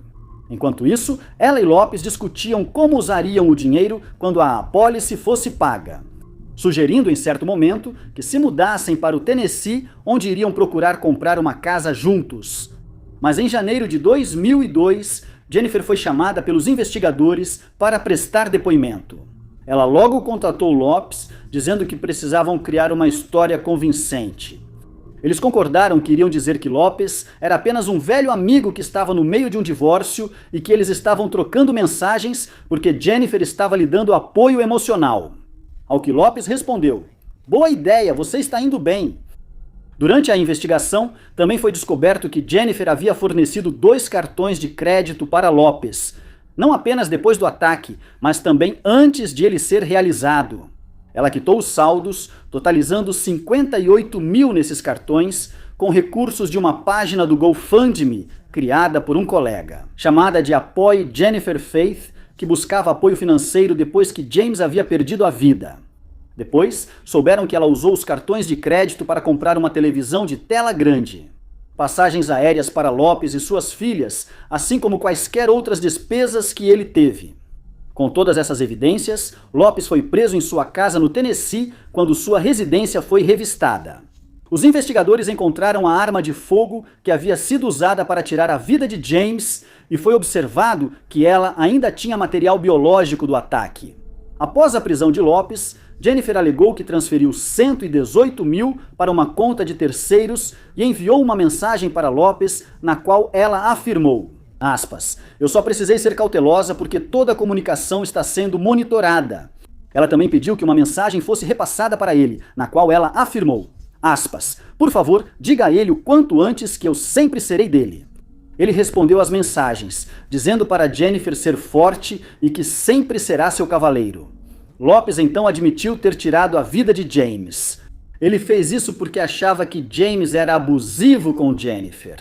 Speaker 1: Enquanto isso, ela e Lopes discutiam como usariam o dinheiro quando a apólice fosse paga, sugerindo em certo momento que se mudassem para o Tennessee, onde iriam procurar comprar uma casa juntos. Mas em janeiro de 2002, Jennifer foi chamada pelos investigadores para prestar depoimento. Ela logo contatou Lopes, dizendo que precisavam criar uma história convincente. Eles concordaram que iriam dizer que Lopes era apenas um velho amigo que estava no meio de um divórcio e que eles estavam trocando mensagens porque Jennifer estava lhe dando apoio emocional. Ao que Lopes respondeu: "Boa ideia, você está indo bem." Durante a investigação, também foi descoberto que Jennifer havia fornecido 2 cartões de crédito para Lopes, não apenas depois do ataque, mas também antes de ele ser realizado. Ela quitou os saldos, totalizando 58 mil nesses cartões, com recursos de uma página do GoFundMe, criada por um colega, chamada de Apoie Jennifer Faith, que buscava apoio financeiro depois que James havia perdido a vida. Depois, souberam que ela usou os cartões de crédito para comprar uma televisão de tela grande, passagens aéreas para Lopes e suas filhas, assim como quaisquer outras despesas que ele teve. Com todas essas evidências, Lopes foi preso em sua casa no Tennessee quando sua residência foi revistada. Os investigadores encontraram a arma de fogo que havia sido usada para tirar a vida de James e foi observado que ela ainda tinha material biológico do ataque. Após a prisão de Lopes, Jennifer alegou que transferiu 118 mil para uma conta de terceiros e enviou uma mensagem para Lopes na qual ela afirmou, aspas, eu só precisei ser cautelosa porque toda a comunicação está sendo monitorada. Ela também pediu que uma mensagem fosse repassada para ele, na qual ela afirmou, aspas, por favor, diga a ele o quanto antes que eu sempre serei dele. Ele respondeu às mensagens, dizendo para Jennifer ser forte e que sempre será seu cavaleiro. Lopes então admitiu ter tirado a vida de James. Ele fez isso porque achava que James era abusivo com Jennifer.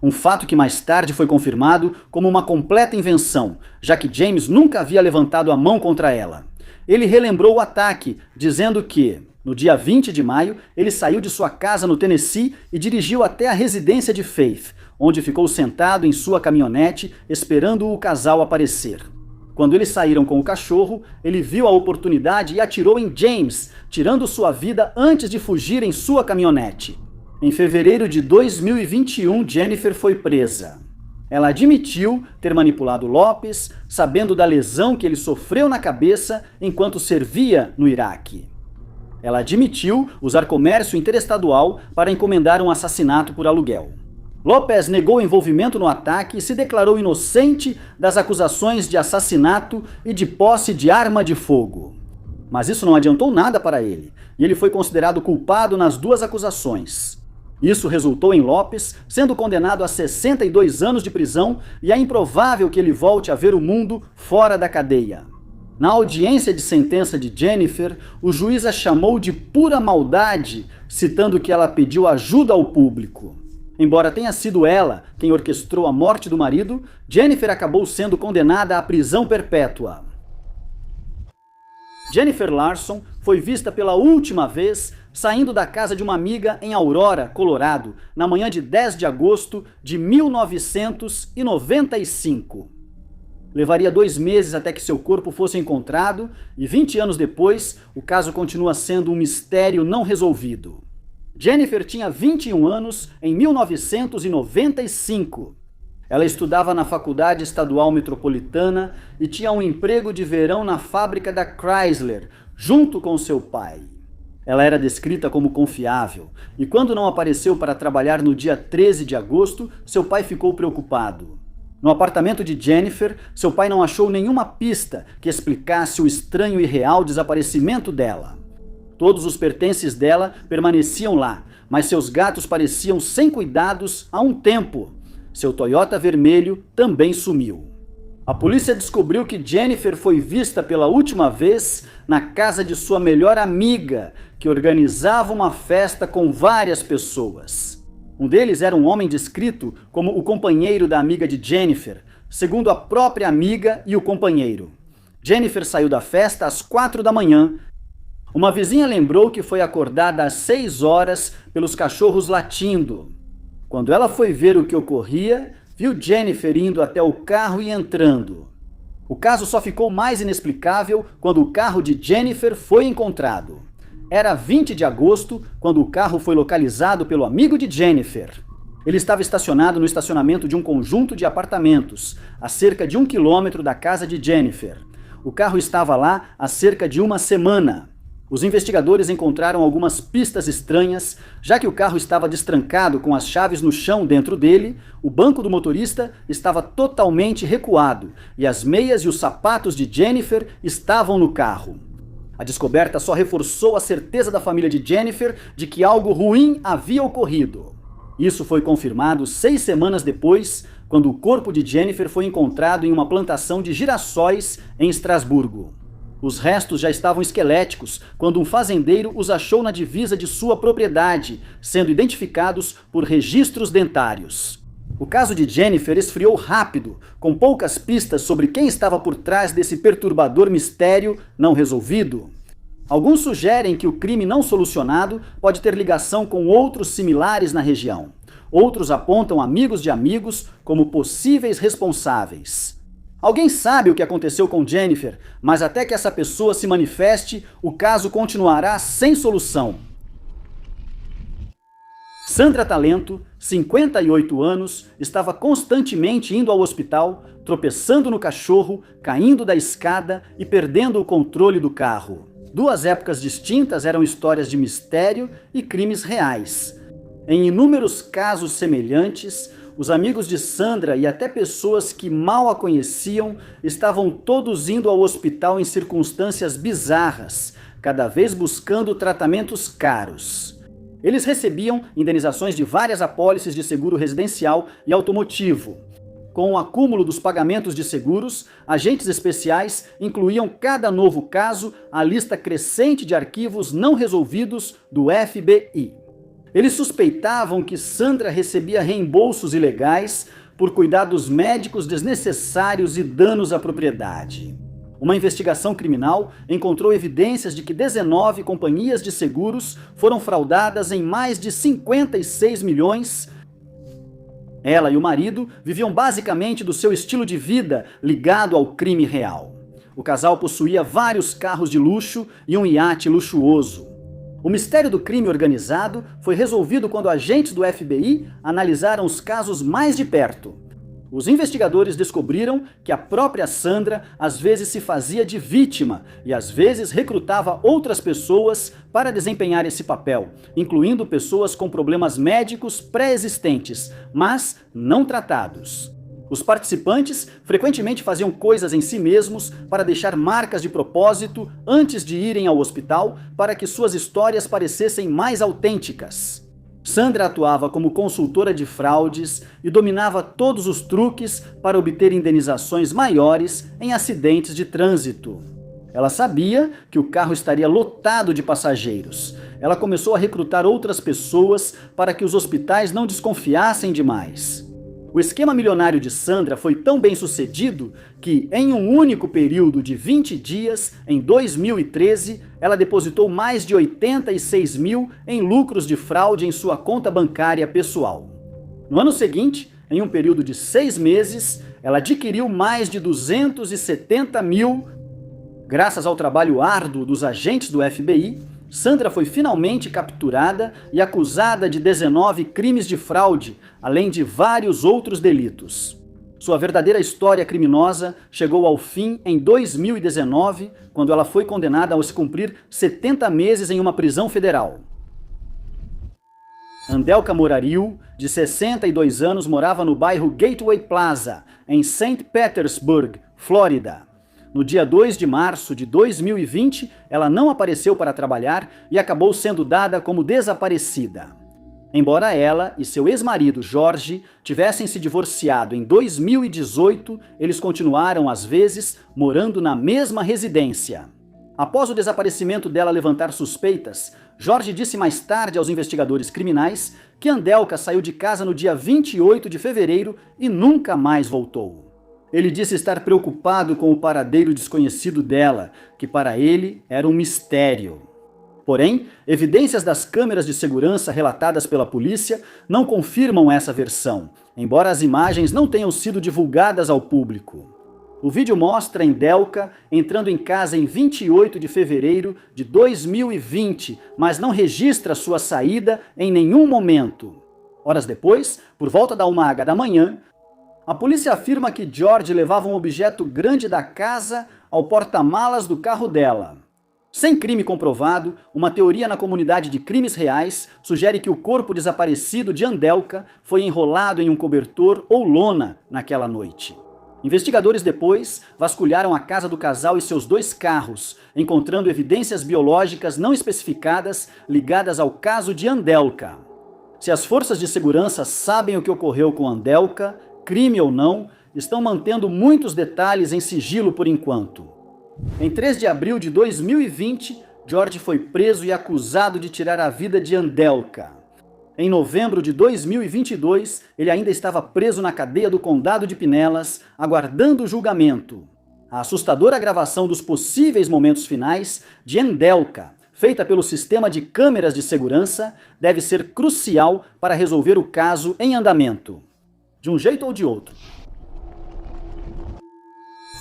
Speaker 1: Um fato que mais tarde foi confirmado como uma completa invenção, já que James nunca havia levantado a mão contra ela. Ele relembrou o ataque, dizendo que, no dia 20 de maio, ele saiu de sua casa no Tennessee e dirigiu até a residência de Faith, onde ficou sentado em sua caminhonete esperando o casal aparecer. Quando eles saíram com o cachorro, ele viu a oportunidade e atirou em James, tirando sua vida antes de fugir em sua caminhonete. Em fevereiro de 2021, Jennifer foi presa. Ela admitiu ter manipulado Lopes, sabendo da lesão que ele sofreu na cabeça enquanto servia no Iraque. Ela admitiu usar comércio interestadual para encomendar um assassinato por aluguel. Lopes negou envolvimento no ataque e se declarou inocente das acusações de assassinato e de posse de arma de fogo. Mas isso não adiantou nada para ele, e ele foi considerado culpado nas duas acusações. Isso resultou em Lopes sendo condenado a 62 anos de prisão e é improvável que ele volte a ver o mundo fora da cadeia. Na audiência de sentença de Jennifer, o juiz a chamou de pura maldade, citando que ela pediu ajuda ao público. Embora tenha sido ela quem orquestrou a morte do marido, Jennifer acabou sendo condenada à prisão perpétua. Jennifer Larson foi vista pela última vez saindo da casa de uma amiga em Aurora, Colorado, na manhã de 10 de agosto de 1995. Levaria 2 meses até que seu corpo fosse encontrado e 20 anos depois, o caso continua sendo um mistério não resolvido. Jennifer tinha 21 anos em 1995. Ela estudava na Faculdade Estadual Metropolitana e tinha um emprego de verão na fábrica da Chrysler, junto com seu pai. Ela era descrita como confiável, e quando não apareceu para trabalhar no dia 13 de agosto, seu pai ficou preocupado. No apartamento de Jennifer, seu pai não achou nenhuma pista que explicasse o estranho e real desaparecimento dela. Todos os pertences dela permaneciam lá, mas seus gatos pareciam sem cuidados há um tempo. Seu Toyota vermelho também sumiu. A polícia descobriu que Jennifer foi vista pela última vez na casa de sua melhor amiga, que organizava uma festa com várias pessoas. Um deles era um homem descrito como o companheiro da amiga de Jennifer, segundo a própria amiga e o companheiro. Jennifer saiu da festa às 4 da manhã. Uma vizinha lembrou que foi acordada às 6 horas pelos cachorros latindo. Quando ela foi ver o que ocorria, viu Jennifer indo até o carro e entrando. O caso só ficou mais inexplicável quando o carro de Jennifer foi encontrado. Era 20 de agosto quando o carro foi localizado pelo amigo de Jennifer. Ele estava estacionado no estacionamento de um conjunto de apartamentos, a cerca de 1 quilômetro da casa de Jennifer. O carro estava lá há cerca de uma semana. Os investigadores encontraram algumas pistas estranhas, já que o carro estava destrancado com as chaves no chão dentro dele, o banco do motorista estava totalmente recuado e as meias e os sapatos de Jennifer estavam no carro. A descoberta só reforçou a certeza da família de Jennifer de que algo ruim havia ocorrido. Isso foi confirmado 6 semanas depois, quando o corpo de Jennifer foi encontrado em uma plantação de girassóis em Estrasburgo. Os restos já estavam esqueléticos quando um fazendeiro os achou na divisa de sua propriedade, sendo identificados por registros dentários. O caso de Jennifer esfriou rápido, com poucas pistas sobre quem estava por trás desse perturbador mistério não resolvido. Alguns sugerem que o crime não solucionado pode ter ligação com outros similares na região. Outros apontam amigos de amigos como possíveis responsáveis. Alguém sabe o que aconteceu com Jennifer, mas até que essa pessoa se manifeste, o caso continuará sem solução. Sandra Talento, 58 anos, estava constantemente indo ao hospital, tropeçando no cachorro, caindo da escada e perdendo o controle do carro. Duas épocas distintas eram histórias de mistério e crimes reais. Em inúmeros casos semelhantes, os amigos de Sandra e até pessoas que mal a conheciam estavam todos indo ao hospital em circunstâncias bizarras, cada vez buscando tratamentos caros. Eles recebiam indenizações de várias apólices de seguro residencial e automotivo. Com o acúmulo dos pagamentos de seguros, agentes especiais incluíam cada novo caso à lista crescente de arquivos não resolvidos do FBI. Eles suspeitavam que Sandra recebia reembolsos ilegais por cuidados médicos desnecessários e danos à propriedade. Uma investigação criminal encontrou evidências de que 19 companhias de seguros foram fraudadas em mais de 56 milhões. Ela e o marido viviam basicamente do seu estilo de vida ligado ao crime real. O casal possuía vários carros de luxo e um iate luxuoso. O mistério do crime organizado foi resolvido quando agentes do FBI analisaram os casos mais de perto. Os investigadores descobriram que a própria Sandra às vezes se fazia de vítima e às vezes recrutava outras pessoas para desempenhar esse papel, incluindo pessoas com problemas médicos pré-existentes, mas não tratados. Os participantes frequentemente faziam coisas em si mesmos para deixar marcas de propósito antes de irem ao hospital para que suas histórias parecessem mais autênticas. Sandra atuava como consultora de fraudes e dominava todos os truques para obter indenizações maiores em acidentes de trânsito. Ela sabia que o carro estaria lotado de passageiros. Ela começou a recrutar outras pessoas para que os hospitais não desconfiassem demais. O esquema milionário de Sandra foi tão bem sucedido que, em um único período de 20 dias, em 2013, ela depositou mais de 86 mil em lucros de fraude em sua conta bancária pessoal. No ano seguinte, em um período de 6 meses, ela adquiriu mais de 270 mil. Graças ao trabalho árduo dos agentes do FBI, Sandra foi finalmente capturada e acusada de 19 crimes de fraude, além de vários outros delitos. Sua verdadeira história criminosa chegou ao fim em 2019, quando ela foi condenada a se cumprir 70 meses em uma prisão federal. Andelka Morariu, de 62 anos, morava no bairro Gateway Plaza, em St. Petersburg, Flórida. No dia 2 de março de 2020, ela não apareceu para trabalhar e acabou sendo dada como desaparecida. Embora ela e seu ex-marido, Jorge, tivessem se divorciado em 2018, eles continuaram, às vezes, morando na mesma residência. Após o desaparecimento dela levantar suspeitas, Jorge disse mais tarde aos investigadores criminais que Andelka saiu de casa no dia 28 de fevereiro e nunca mais voltou. Ele disse estar preocupado com o paradeiro desconhecido dela, que para ele era um mistério. Porém, evidências das câmeras de segurança relatadas pela polícia não confirmam essa versão, embora as imagens não tenham sido divulgadas ao público. O vídeo mostra Andelka entrando em casa em 28 de fevereiro de 2020, mas não registra sua saída em nenhum momento. Horas depois, por volta da 1h da manhã, a polícia afirma que George levava um objeto grande da casa ao porta-malas do carro dela. Sem crime comprovado, uma teoria na comunidade de crimes reais sugere que o corpo desaparecido de Andelka foi enrolado em um cobertor ou lona naquela noite. Investigadores depois vasculharam a casa do casal e seus 2 carros, encontrando evidências biológicas não especificadas ligadas ao caso de Andelka. Se as forças de segurança sabem o que ocorreu com Andelka, crime ou não, estão mantendo muitos detalhes em sigilo por enquanto. Em 3 de abril de 2020, George foi preso e acusado de tirar a vida de Andelka. Em novembro de 2022, ele ainda estava preso na cadeia do Condado de Pinellas, aguardando o julgamento. A assustadora gravação dos possíveis momentos finais de Andelka, feita pelo sistema de câmeras de segurança, deve ser crucial para resolver o caso em andamento. De um jeito ou de outro.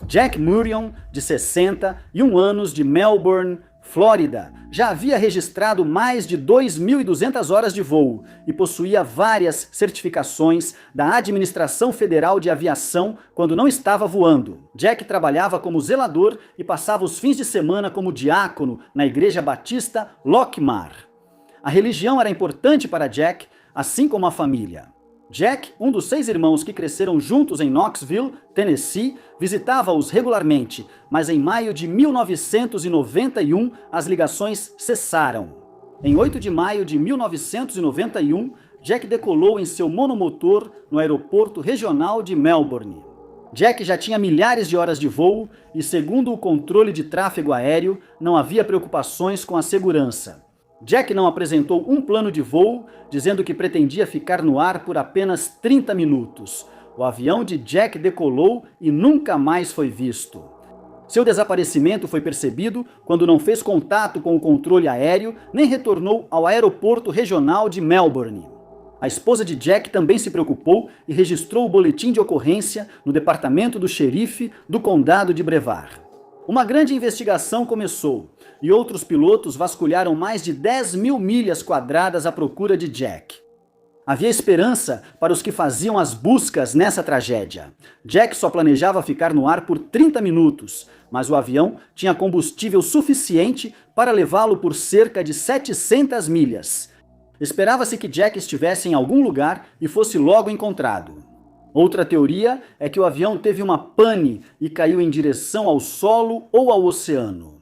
Speaker 1: Jack Murion, de 61 anos, de Melbourne, Flórida, já havia registrado mais de 2.200 horas de voo e possuía várias certificações da Administração Federal de Aviação quando não estava voando. Jack trabalhava como zelador e passava os fins de semana como diácono na Igreja Batista Lockmar. A religião era importante para Jack, assim como a família. Jack, um dos 6 irmãos que cresceram juntos em Knoxville, Tennessee, visitava-os regularmente, mas em maio de 1991 as ligações cessaram. Em 8 de maio de 1991, Jack decolou em seu monomotor no aeroporto regional de Melbourne. Jack já tinha milhares de horas de voo e, segundo o controle de tráfego aéreo, não havia preocupações com a segurança. Jack não apresentou um plano de voo, dizendo que pretendia ficar no ar por apenas 30 minutos. O avião de Jack decolou e nunca mais foi visto. Seu desaparecimento foi percebido quando não fez contato com o controle aéreo nem retornou ao aeroporto regional de Melbourne. A esposa de Jack também se preocupou e registrou o boletim de ocorrência no departamento do xerife do condado de Brevard. Uma grande investigação começou e outros pilotos vasculharam mais de 10.000 milhas quadradas à procura de Jack. Havia esperança para os que faziam as buscas nessa tragédia. Jack só planejava ficar no ar por 30 minutos, mas o avião tinha combustível suficiente para levá-lo por cerca de 700 milhas. Esperava-se que Jack estivesse em algum lugar e fosse logo encontrado. Outra teoria é que o avião teve uma pane e caiu em direção ao solo ou ao oceano.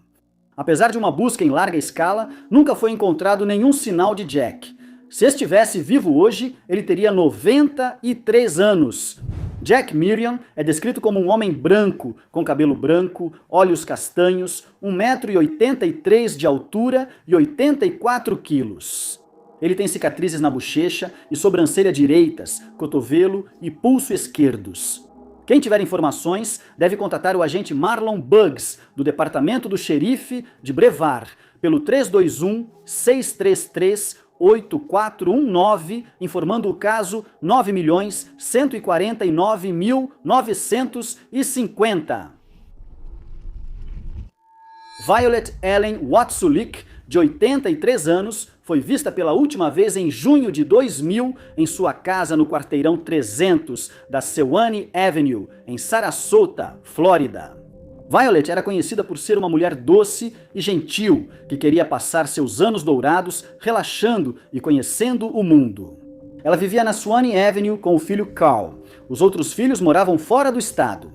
Speaker 1: Apesar de uma busca em larga escala, nunca foi encontrado nenhum sinal de Jack. Se estivesse vivo hoje, ele teria 93 anos. Jack Murion é descrito como um homem branco, com cabelo branco, olhos castanhos, 1,83 m de altura e 84 quilos. Ele tem cicatrizes na bochecha e sobrancelha direitas, cotovelo e pulso esquerdos. Quem tiver informações deve contatar o agente Marlon Buggs, do Departamento do Xerife de Brevard, pelo 321-633-8419, informando o caso 9.149.950. Violet Ellen Watsulik, de 83 anos, foi vista pela última vez em junho de 2000 em sua casa no quarteirão 300 da Sewanee Avenue, em Sarasota, Flórida. Violet era conhecida por ser uma mulher doce e gentil, que queria passar seus anos dourados relaxando e conhecendo o mundo. Ela vivia na Sewanee Avenue com o filho Carl. Os outros filhos moravam fora do estado.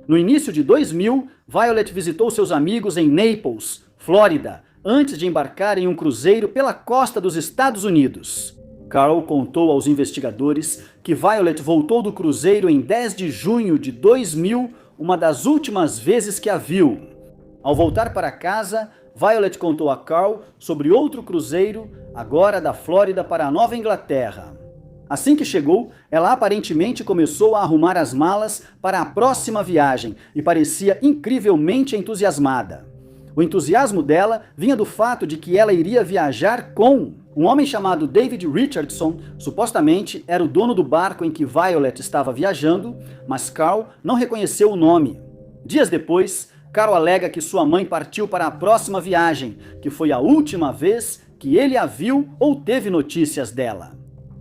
Speaker 1: No início de 2000, Violet visitou seus amigos em Naples, Flórida, antes de embarcar em um cruzeiro pela costa dos Estados Unidos. Carl contou aos investigadores que Violet voltou do cruzeiro em 10 de junho de 2000, uma das últimas vezes que a viu. Ao voltar para casa, Violet contou a Carl sobre outro cruzeiro, agora da Flórida para a Nova Inglaterra. Assim que chegou, ela aparentemente começou a arrumar as malas para a próxima viagem e parecia incrivelmente entusiasmada. O entusiasmo dela vinha do fato de que ela iria viajar com um homem chamado David Richardson. Supostamente era o dono do barco em que Violet estava viajando, mas Carl não reconheceu o nome. Dias depois, Carl alega que sua mãe partiu para a próxima viagem, que foi a última vez que ele a viu ou teve notícias dela.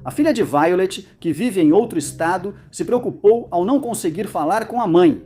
Speaker 1: A filha de Violet, que vive em outro estado, se preocupou ao não conseguir falar com a mãe.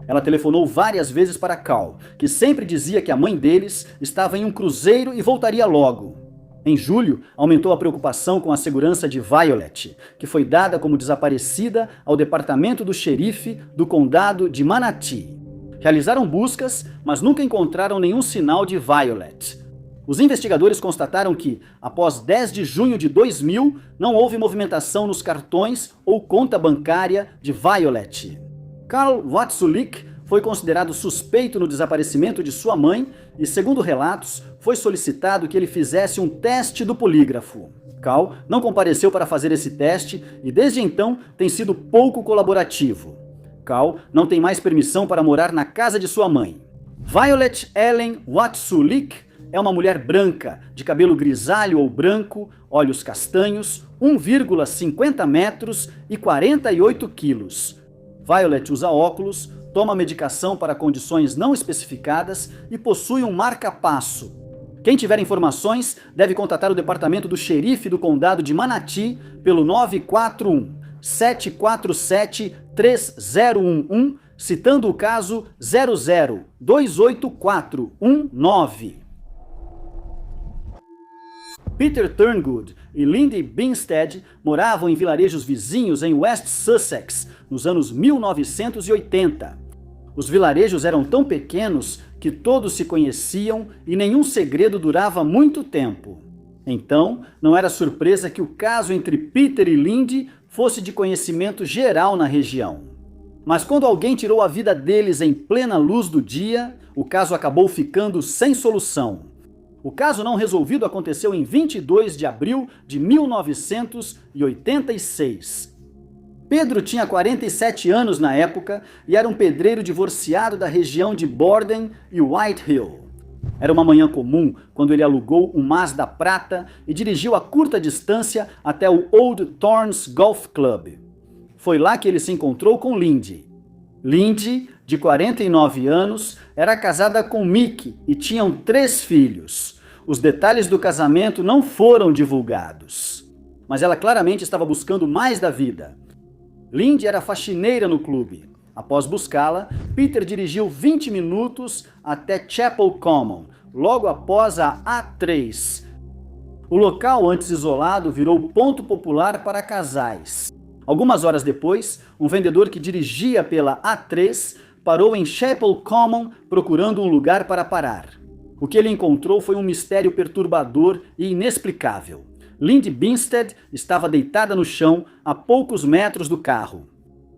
Speaker 1: Ela telefonou várias vezes para Carl, que sempre dizia que a mãe deles estava em um cruzeiro e voltaria logo. Em julho, aumentou a preocupação com a segurança de Violet, que foi dada como desaparecida ao departamento do xerife do condado de Manatee. Realizaram buscas, mas nunca encontraram nenhum sinal de Violet. Os investigadores constataram que, após 10 de junho de 2000, não houve movimentação nos cartões ou conta bancária de Violet. Carl Watsulik foi considerado suspeito no desaparecimento de sua mãe e, segundo relatos, foi solicitado que ele fizesse um teste do polígrafo. Carl não compareceu para fazer esse teste e, desde então, tem sido pouco colaborativo. Carl não tem mais permissão para morar na casa de sua mãe. Violet Ellen Watsulik é uma mulher branca, de cabelo grisalho ou branco, olhos castanhos, 1,50 metros e 48 quilos. Violet usa óculos, toma medicação para condições não especificadas e possui um marca-passo. Quem tiver informações deve contatar o departamento do xerife do condado de Manatee pelo 941-747-3011, citando o caso 0028419. Peter Turngood e Lindy Binstead moravam em vilarejos vizinhos em West Sussex nos anos 1980. Os vilarejos eram tão pequenos que todos se conheciam e nenhum segredo durava muito tempo. Então, não era surpresa que o caso entre Peter e Lindy fosse de conhecimento geral na região. Mas quando alguém tirou a vida deles em plena luz do dia, o caso acabou ficando sem solução. O caso não resolvido aconteceu em 22 de abril de 1986. Pedro tinha 47 anos na época e era um pedreiro divorciado da região de Borden e Whitehill. Era uma manhã comum quando ele alugou um Mazda prata e dirigiu a curta distância até o Old Thorns Golf Club. Foi lá que ele se encontrou com Lindy. Lindy, de 49 anos, era casada com Mick e tinham 3 filhos. Os detalhes do casamento não foram divulgados, mas ela claramente estava buscando mais da vida. Lindy era faxineira no clube. Após buscá-la, Peter dirigiu 20 minutos até Chapel Common, logo após a A3. O local, antes isolado, virou ponto popular para casais. Algumas horas depois, um vendedor que dirigia pela A3 parou em Chapel Common procurando um lugar para parar. O que ele encontrou foi um mistério perturbador e inexplicável. Lindy Binstead estava deitada no chão a poucos metros do carro.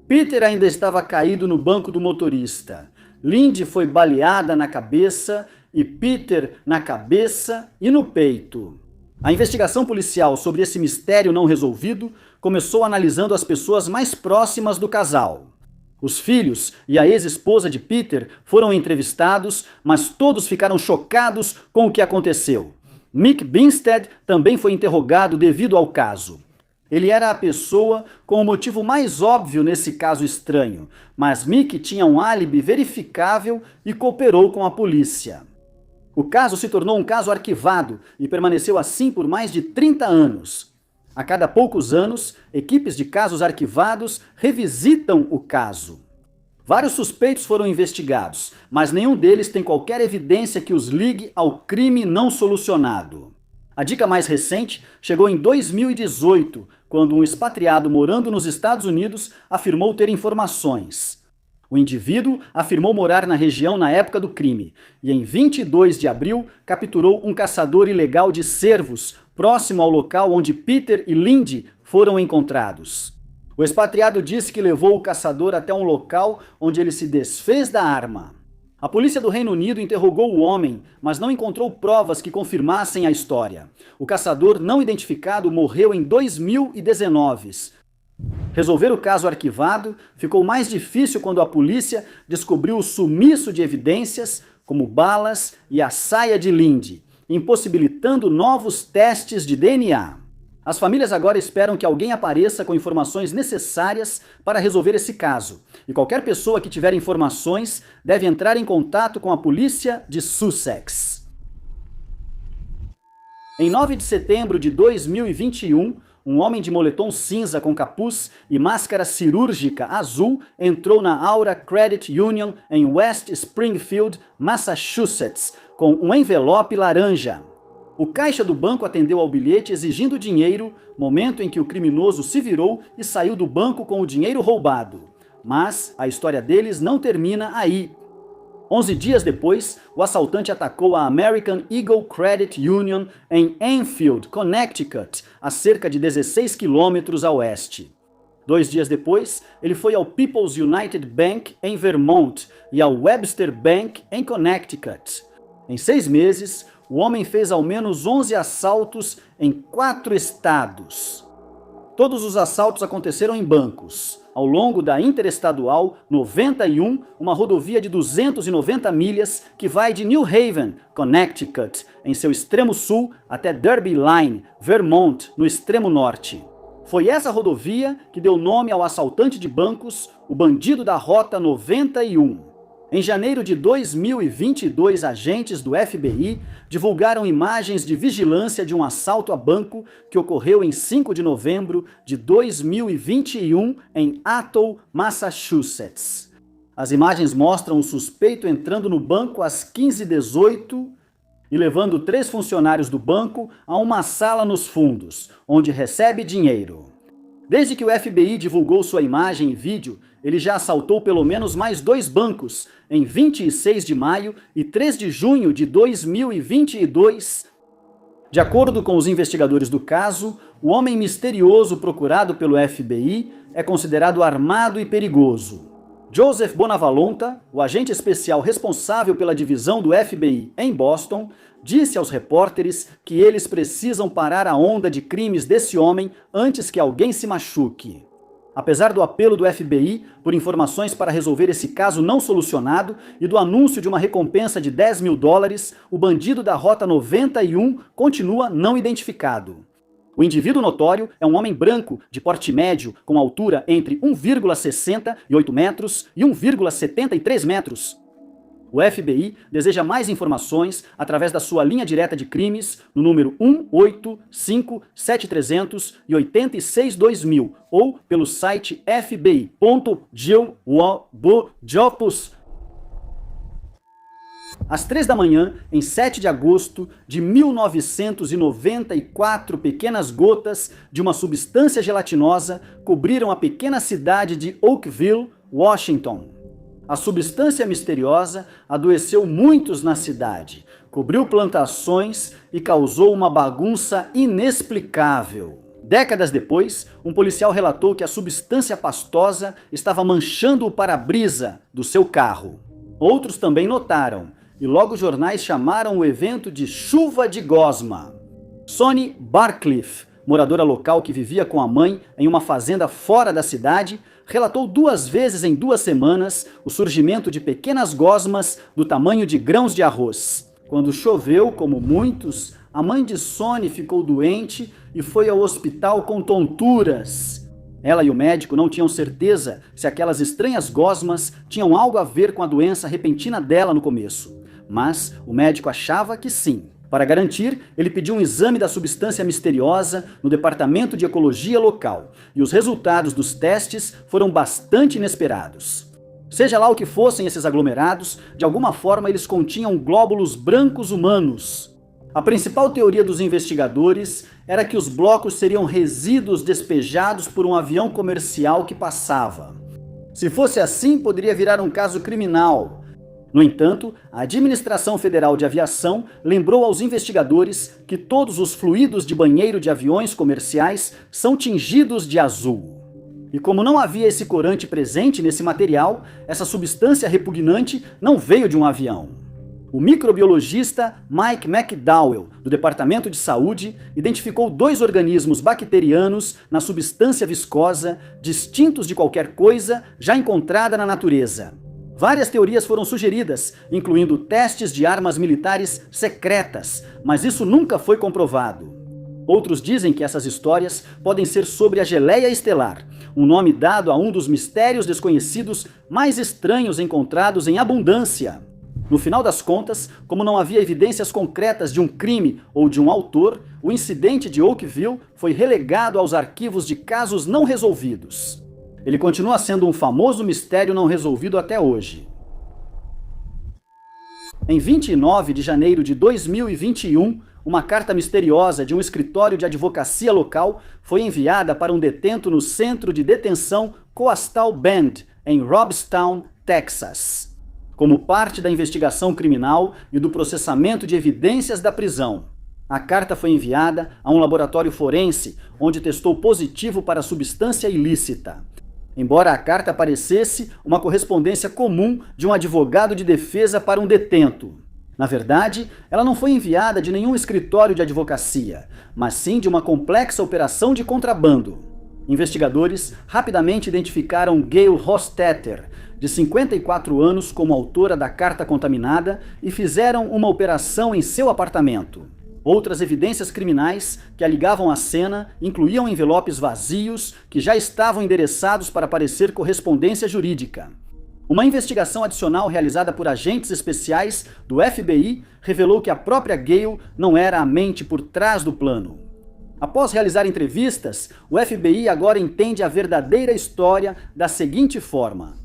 Speaker 1: Peter ainda estava caído no banco do motorista. Lindy foi baleada na cabeça e Peter na cabeça e no peito. A investigação policial sobre esse mistério não resolvido começou analisando as pessoas mais próximas do casal. Os filhos e a ex-esposa de Peter foram entrevistados, mas todos ficaram chocados com o que aconteceu. Mick Binstead também foi interrogado devido ao caso. Ele era a pessoa com o motivo mais óbvio nesse caso estranho, mas Mick tinha um álibi verificável e cooperou com a polícia. O caso se tornou um caso arquivado e permaneceu assim por mais de 30 anos. A cada poucos anos, equipes de casos arquivados revisitam o caso. Vários suspeitos foram investigados, mas nenhum deles tem qualquer evidência que os ligue ao crime não solucionado. A dica mais recente chegou em 2018, quando um expatriado morando nos Estados Unidos afirmou ter informações. O indivíduo afirmou morar na região na época do crime e, em 22 de abril, capturou um caçador ilegal de cervos próximo ao local onde Peter e Lindy foram encontrados. O expatriado disse que levou o caçador até um local onde ele se desfez da arma. A polícia do Reino Unido interrogou o homem, mas não encontrou provas que confirmassem a história. O caçador não identificado morreu em 2019. Resolver o caso arquivado ficou mais difícil quando a polícia descobriu o sumiço de evidências, como balas e a saia de Lindy, impossibilitando novos testes de DNA. As famílias agora esperam que alguém apareça com informações necessárias para resolver esse caso, e qualquer pessoa que tiver informações deve entrar em contato com a polícia de Sussex. Em 9 de setembro de 2021, um homem de moletom cinza com capuz e máscara cirúrgica azul entrou na Aura Credit Union em West Springfield, Massachusetts, com um envelope laranja. O caixa do banco atendeu ao bilhete exigindo dinheiro, momento em que o criminoso se virou e saiu do banco com o dinheiro roubado. Mas a história deles não termina aí. 11 dias depois, o assaltante atacou a American Eagle Credit Union em Enfield, Connecticut, a cerca de 16 quilômetros a oeste. 2 dias depois, ele foi ao People's United Bank em Vermont e ao Webster Bank em Connecticut. Em 6 meses, o homem fez ao menos 11 assaltos em 4 estados. Todos os assaltos aconteceram em bancos, ao longo da Interestadual 91, uma rodovia de 290 milhas que vai de New Haven, Connecticut, em seu extremo sul, até Derby Line, Vermont, no extremo norte. Foi essa rodovia que deu nome ao assaltante de bancos, o bandido da Rota 91. Em janeiro de 2022, agentes do FBI divulgaram imagens de vigilância de um assalto a banco que ocorreu em 5 de novembro de 2021 em Atoll, Massachusetts. As imagens mostram o suspeito entrando no banco às 15h18 e levando 3 funcionários do banco a uma sala nos fundos, onde recebe dinheiro. Desde que o FBI divulgou sua imagem e vídeo, ele já assaltou pelo menos mais 2 bancos, em 26 de maio e 3 de junho de 2022. De acordo com os investigadores do caso, o homem misterioso procurado pelo FBI é considerado armado e perigoso. Joseph Bonavalonta, o agente especial responsável pela divisão do FBI em Boston, disse aos repórteres que eles precisam parar a onda de crimes desse homem antes que alguém se machuque. Apesar do apelo do FBI por informações para resolver esse caso não solucionado e do anúncio de uma recompensa de $10 mil, o bandido da Rota 91 continua não identificado. O indivíduo notório é um homem branco, de porte médio, com altura entre 1,68 metros e 1,73 metros. O FBI deseja mais informações através da sua linha direta de crimes no número 1-857-300-86-2000 ou pelo site fbi.gov. Às 3 da manhã, em 7 de agosto de 1994, pequenas gotas de uma substância gelatinosa cobriram a pequena cidade de Oakville, Washington. A substância misteriosa adoeceu muitos na cidade, cobriu plantações e causou uma bagunça inexplicável. Décadas depois, um policial relatou que a substância pastosa estava manchando o para-brisa do seu carro. Outros também notaram, e logo os jornais chamaram o evento de chuva de gosma. Sonny Barcliffe, moradora local que vivia com a mãe em uma fazenda fora da cidade, relatou 2 vezes em 2 semanas o surgimento de pequenas gosmas do tamanho de grãos de arroz. Quando choveu, como muitos, a mãe de Sonny ficou doente e foi ao hospital com tonturas. Ela e o médico não tinham certeza se aquelas estranhas gosmas tinham algo a ver com a doença repentina dela no começo, mas o médico achava que sim. Para garantir, ele pediu um exame da substância misteriosa no departamento de ecologia local, e os resultados dos testes foram bastante inesperados. Seja lá o que fossem esses aglomerados, de alguma forma eles continham glóbulos brancos humanos. A principal teoria dos investigadores era que os blocos seriam resíduos despejados por um avião comercial que passava. Se fosse assim, poderia virar um caso criminal. No entanto, a Administração Federal de Aviação lembrou aos investigadores que todos os fluidos de banheiro de aviões comerciais são tingidos de azul. E como não havia esse corante presente nesse material, essa substância repugnante não veio de um avião. O microbiologista Mike McDowell, do Departamento de Saúde, identificou 2 organismos bacterianos na substância viscosa, distintos de qualquer coisa já encontrada na natureza. Várias teorias foram sugeridas, incluindo testes de armas militares secretas, mas isso nunca foi comprovado. Outros dizem que essas histórias podem ser sobre a geleia estelar, um nome dado a um dos mistérios desconhecidos mais estranhos encontrados em abundância. No final das contas, como não havia evidências concretas de um crime ou de um autor, o incidente de Oakville foi relegado aos arquivos de casos não resolvidos. Ele continua sendo um famoso mistério não resolvido até hoje. Em 29 de janeiro de 2021, uma carta misteriosa de um escritório de advocacia local foi enviada para um detento no centro de detenção Coastal Bend, em Robstown, Texas. Como parte da investigação criminal e do processamento de evidências da prisão, a carta foi enviada a um laboratório forense, onde testou positivo para a substância ilícita. Embora a carta parecesse uma correspondência comum de um advogado de defesa para um detento. Na verdade, ela não foi enviada de nenhum escritório de advocacia, mas sim de uma complexa operação de contrabando. Investigadores rapidamente identificaram Gail Hostetter, de 54 anos, como autora da carta contaminada e fizeram uma operação em seu apartamento. Outras evidências criminais que a ligavam à cena incluíam envelopes vazios que já estavam endereçados para parecer correspondência jurídica. Uma investigação adicional realizada por agentes especiais do FBI revelou que a própria Gale não era a mente por trás do plano. Após realizar entrevistas, o FBI agora entende a verdadeira história da seguinte forma: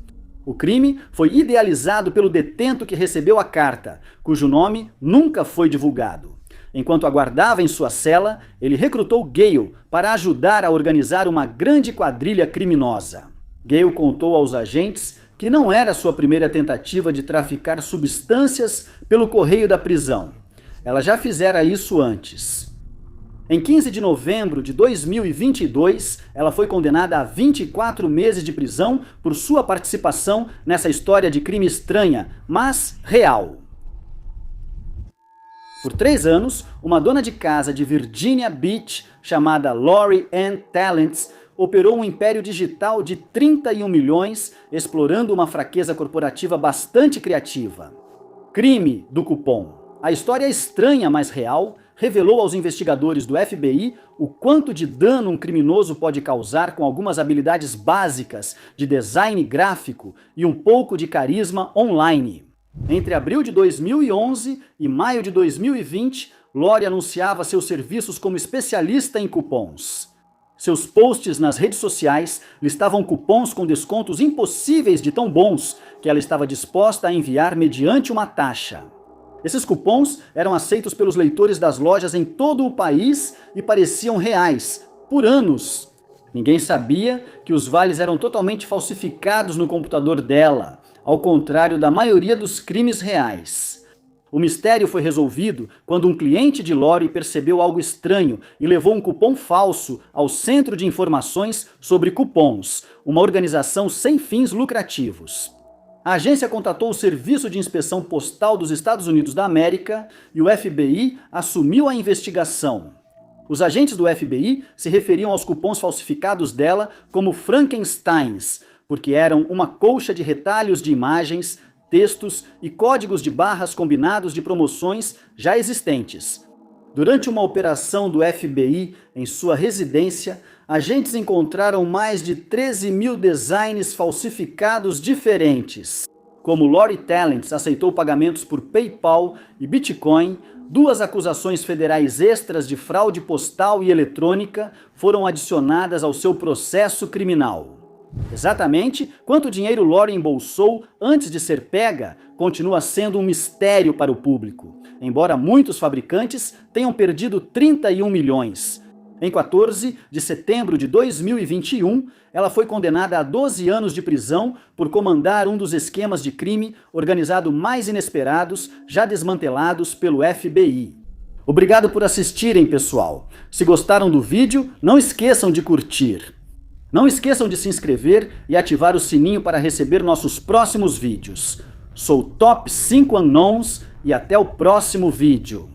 Speaker 1: o crime foi idealizado pelo detento que recebeu a carta, cujo nome nunca foi divulgado. Enquanto aguardava em sua cela, ele recrutou Gale para ajudar a organizar uma grande quadrilha criminosa. Gale contou aos agentes que não era sua primeira tentativa de traficar substâncias pelo correio da prisão. Ela já fizera isso antes. Em 15 de novembro de 2022, ela foi condenada a 24 meses de prisão por sua participação nessa história de crime estranha, mas real. Por 3 anos, uma dona de casa de Virginia Beach, chamada Lori Ann Tallents, operou um império digital de 31 milhões, explorando uma fraqueza corporativa bastante criativa. Crime do cupom. A história estranha, mas real, revelou aos investigadores do FBI o quanto de dano um criminoso pode causar com algumas habilidades básicas de design gráfico e um pouco de carisma online. Entre abril de 2011 e maio de 2020, Lori anunciava seus serviços como especialista em cupons. Seus posts nas redes sociais listavam cupons com descontos impossíveis de tão bons que ela estava disposta a enviar mediante uma taxa. Esses cupons eram aceitos pelos leitores das lojas em todo o país e pareciam reais, por anos. Ninguém sabia que os vales eram totalmente falsificados no computador dela, ao contrário da maioria dos crimes reais. O mistério foi resolvido quando um cliente de Lori percebeu algo estranho e levou um cupom falso ao Centro de Informações sobre Cupons, uma organização sem fins lucrativos. A agência contatou o Serviço de Inspeção Postal dos Estados Unidos da América e o FBI assumiu a investigação. Os agentes do FBI se referiam aos cupons falsificados dela como Frankensteins, porque eram uma colcha de retalhos de imagens, textos e códigos de barras combinados de promoções já existentes. Durante uma operação do FBI em sua residência, agentes encontraram mais de 13 mil designs falsificados diferentes. Como Lori Tallents aceitou pagamentos por PayPal e Bitcoin, 2 acusações federais extras de fraude postal e eletrônica foram adicionadas ao seu processo criminal. Exatamente quanto dinheiro Lori embolsou antes de ser pega continua sendo um mistério para o público, embora muitos fabricantes tenham perdido 31 milhões. Em 14 de setembro de 2021, ela foi condenada a 12 anos de prisão por comandar um dos esquemas de crime organizado mais inesperados já desmantelados pelo FBI. Obrigado por assistirem, pessoal. Se gostaram do vídeo, não esqueçam de curtir. Não esqueçam de se inscrever e ativar o sininho para receber nossos próximos vídeos. Sou Top 5 Unknowns e até o próximo vídeo.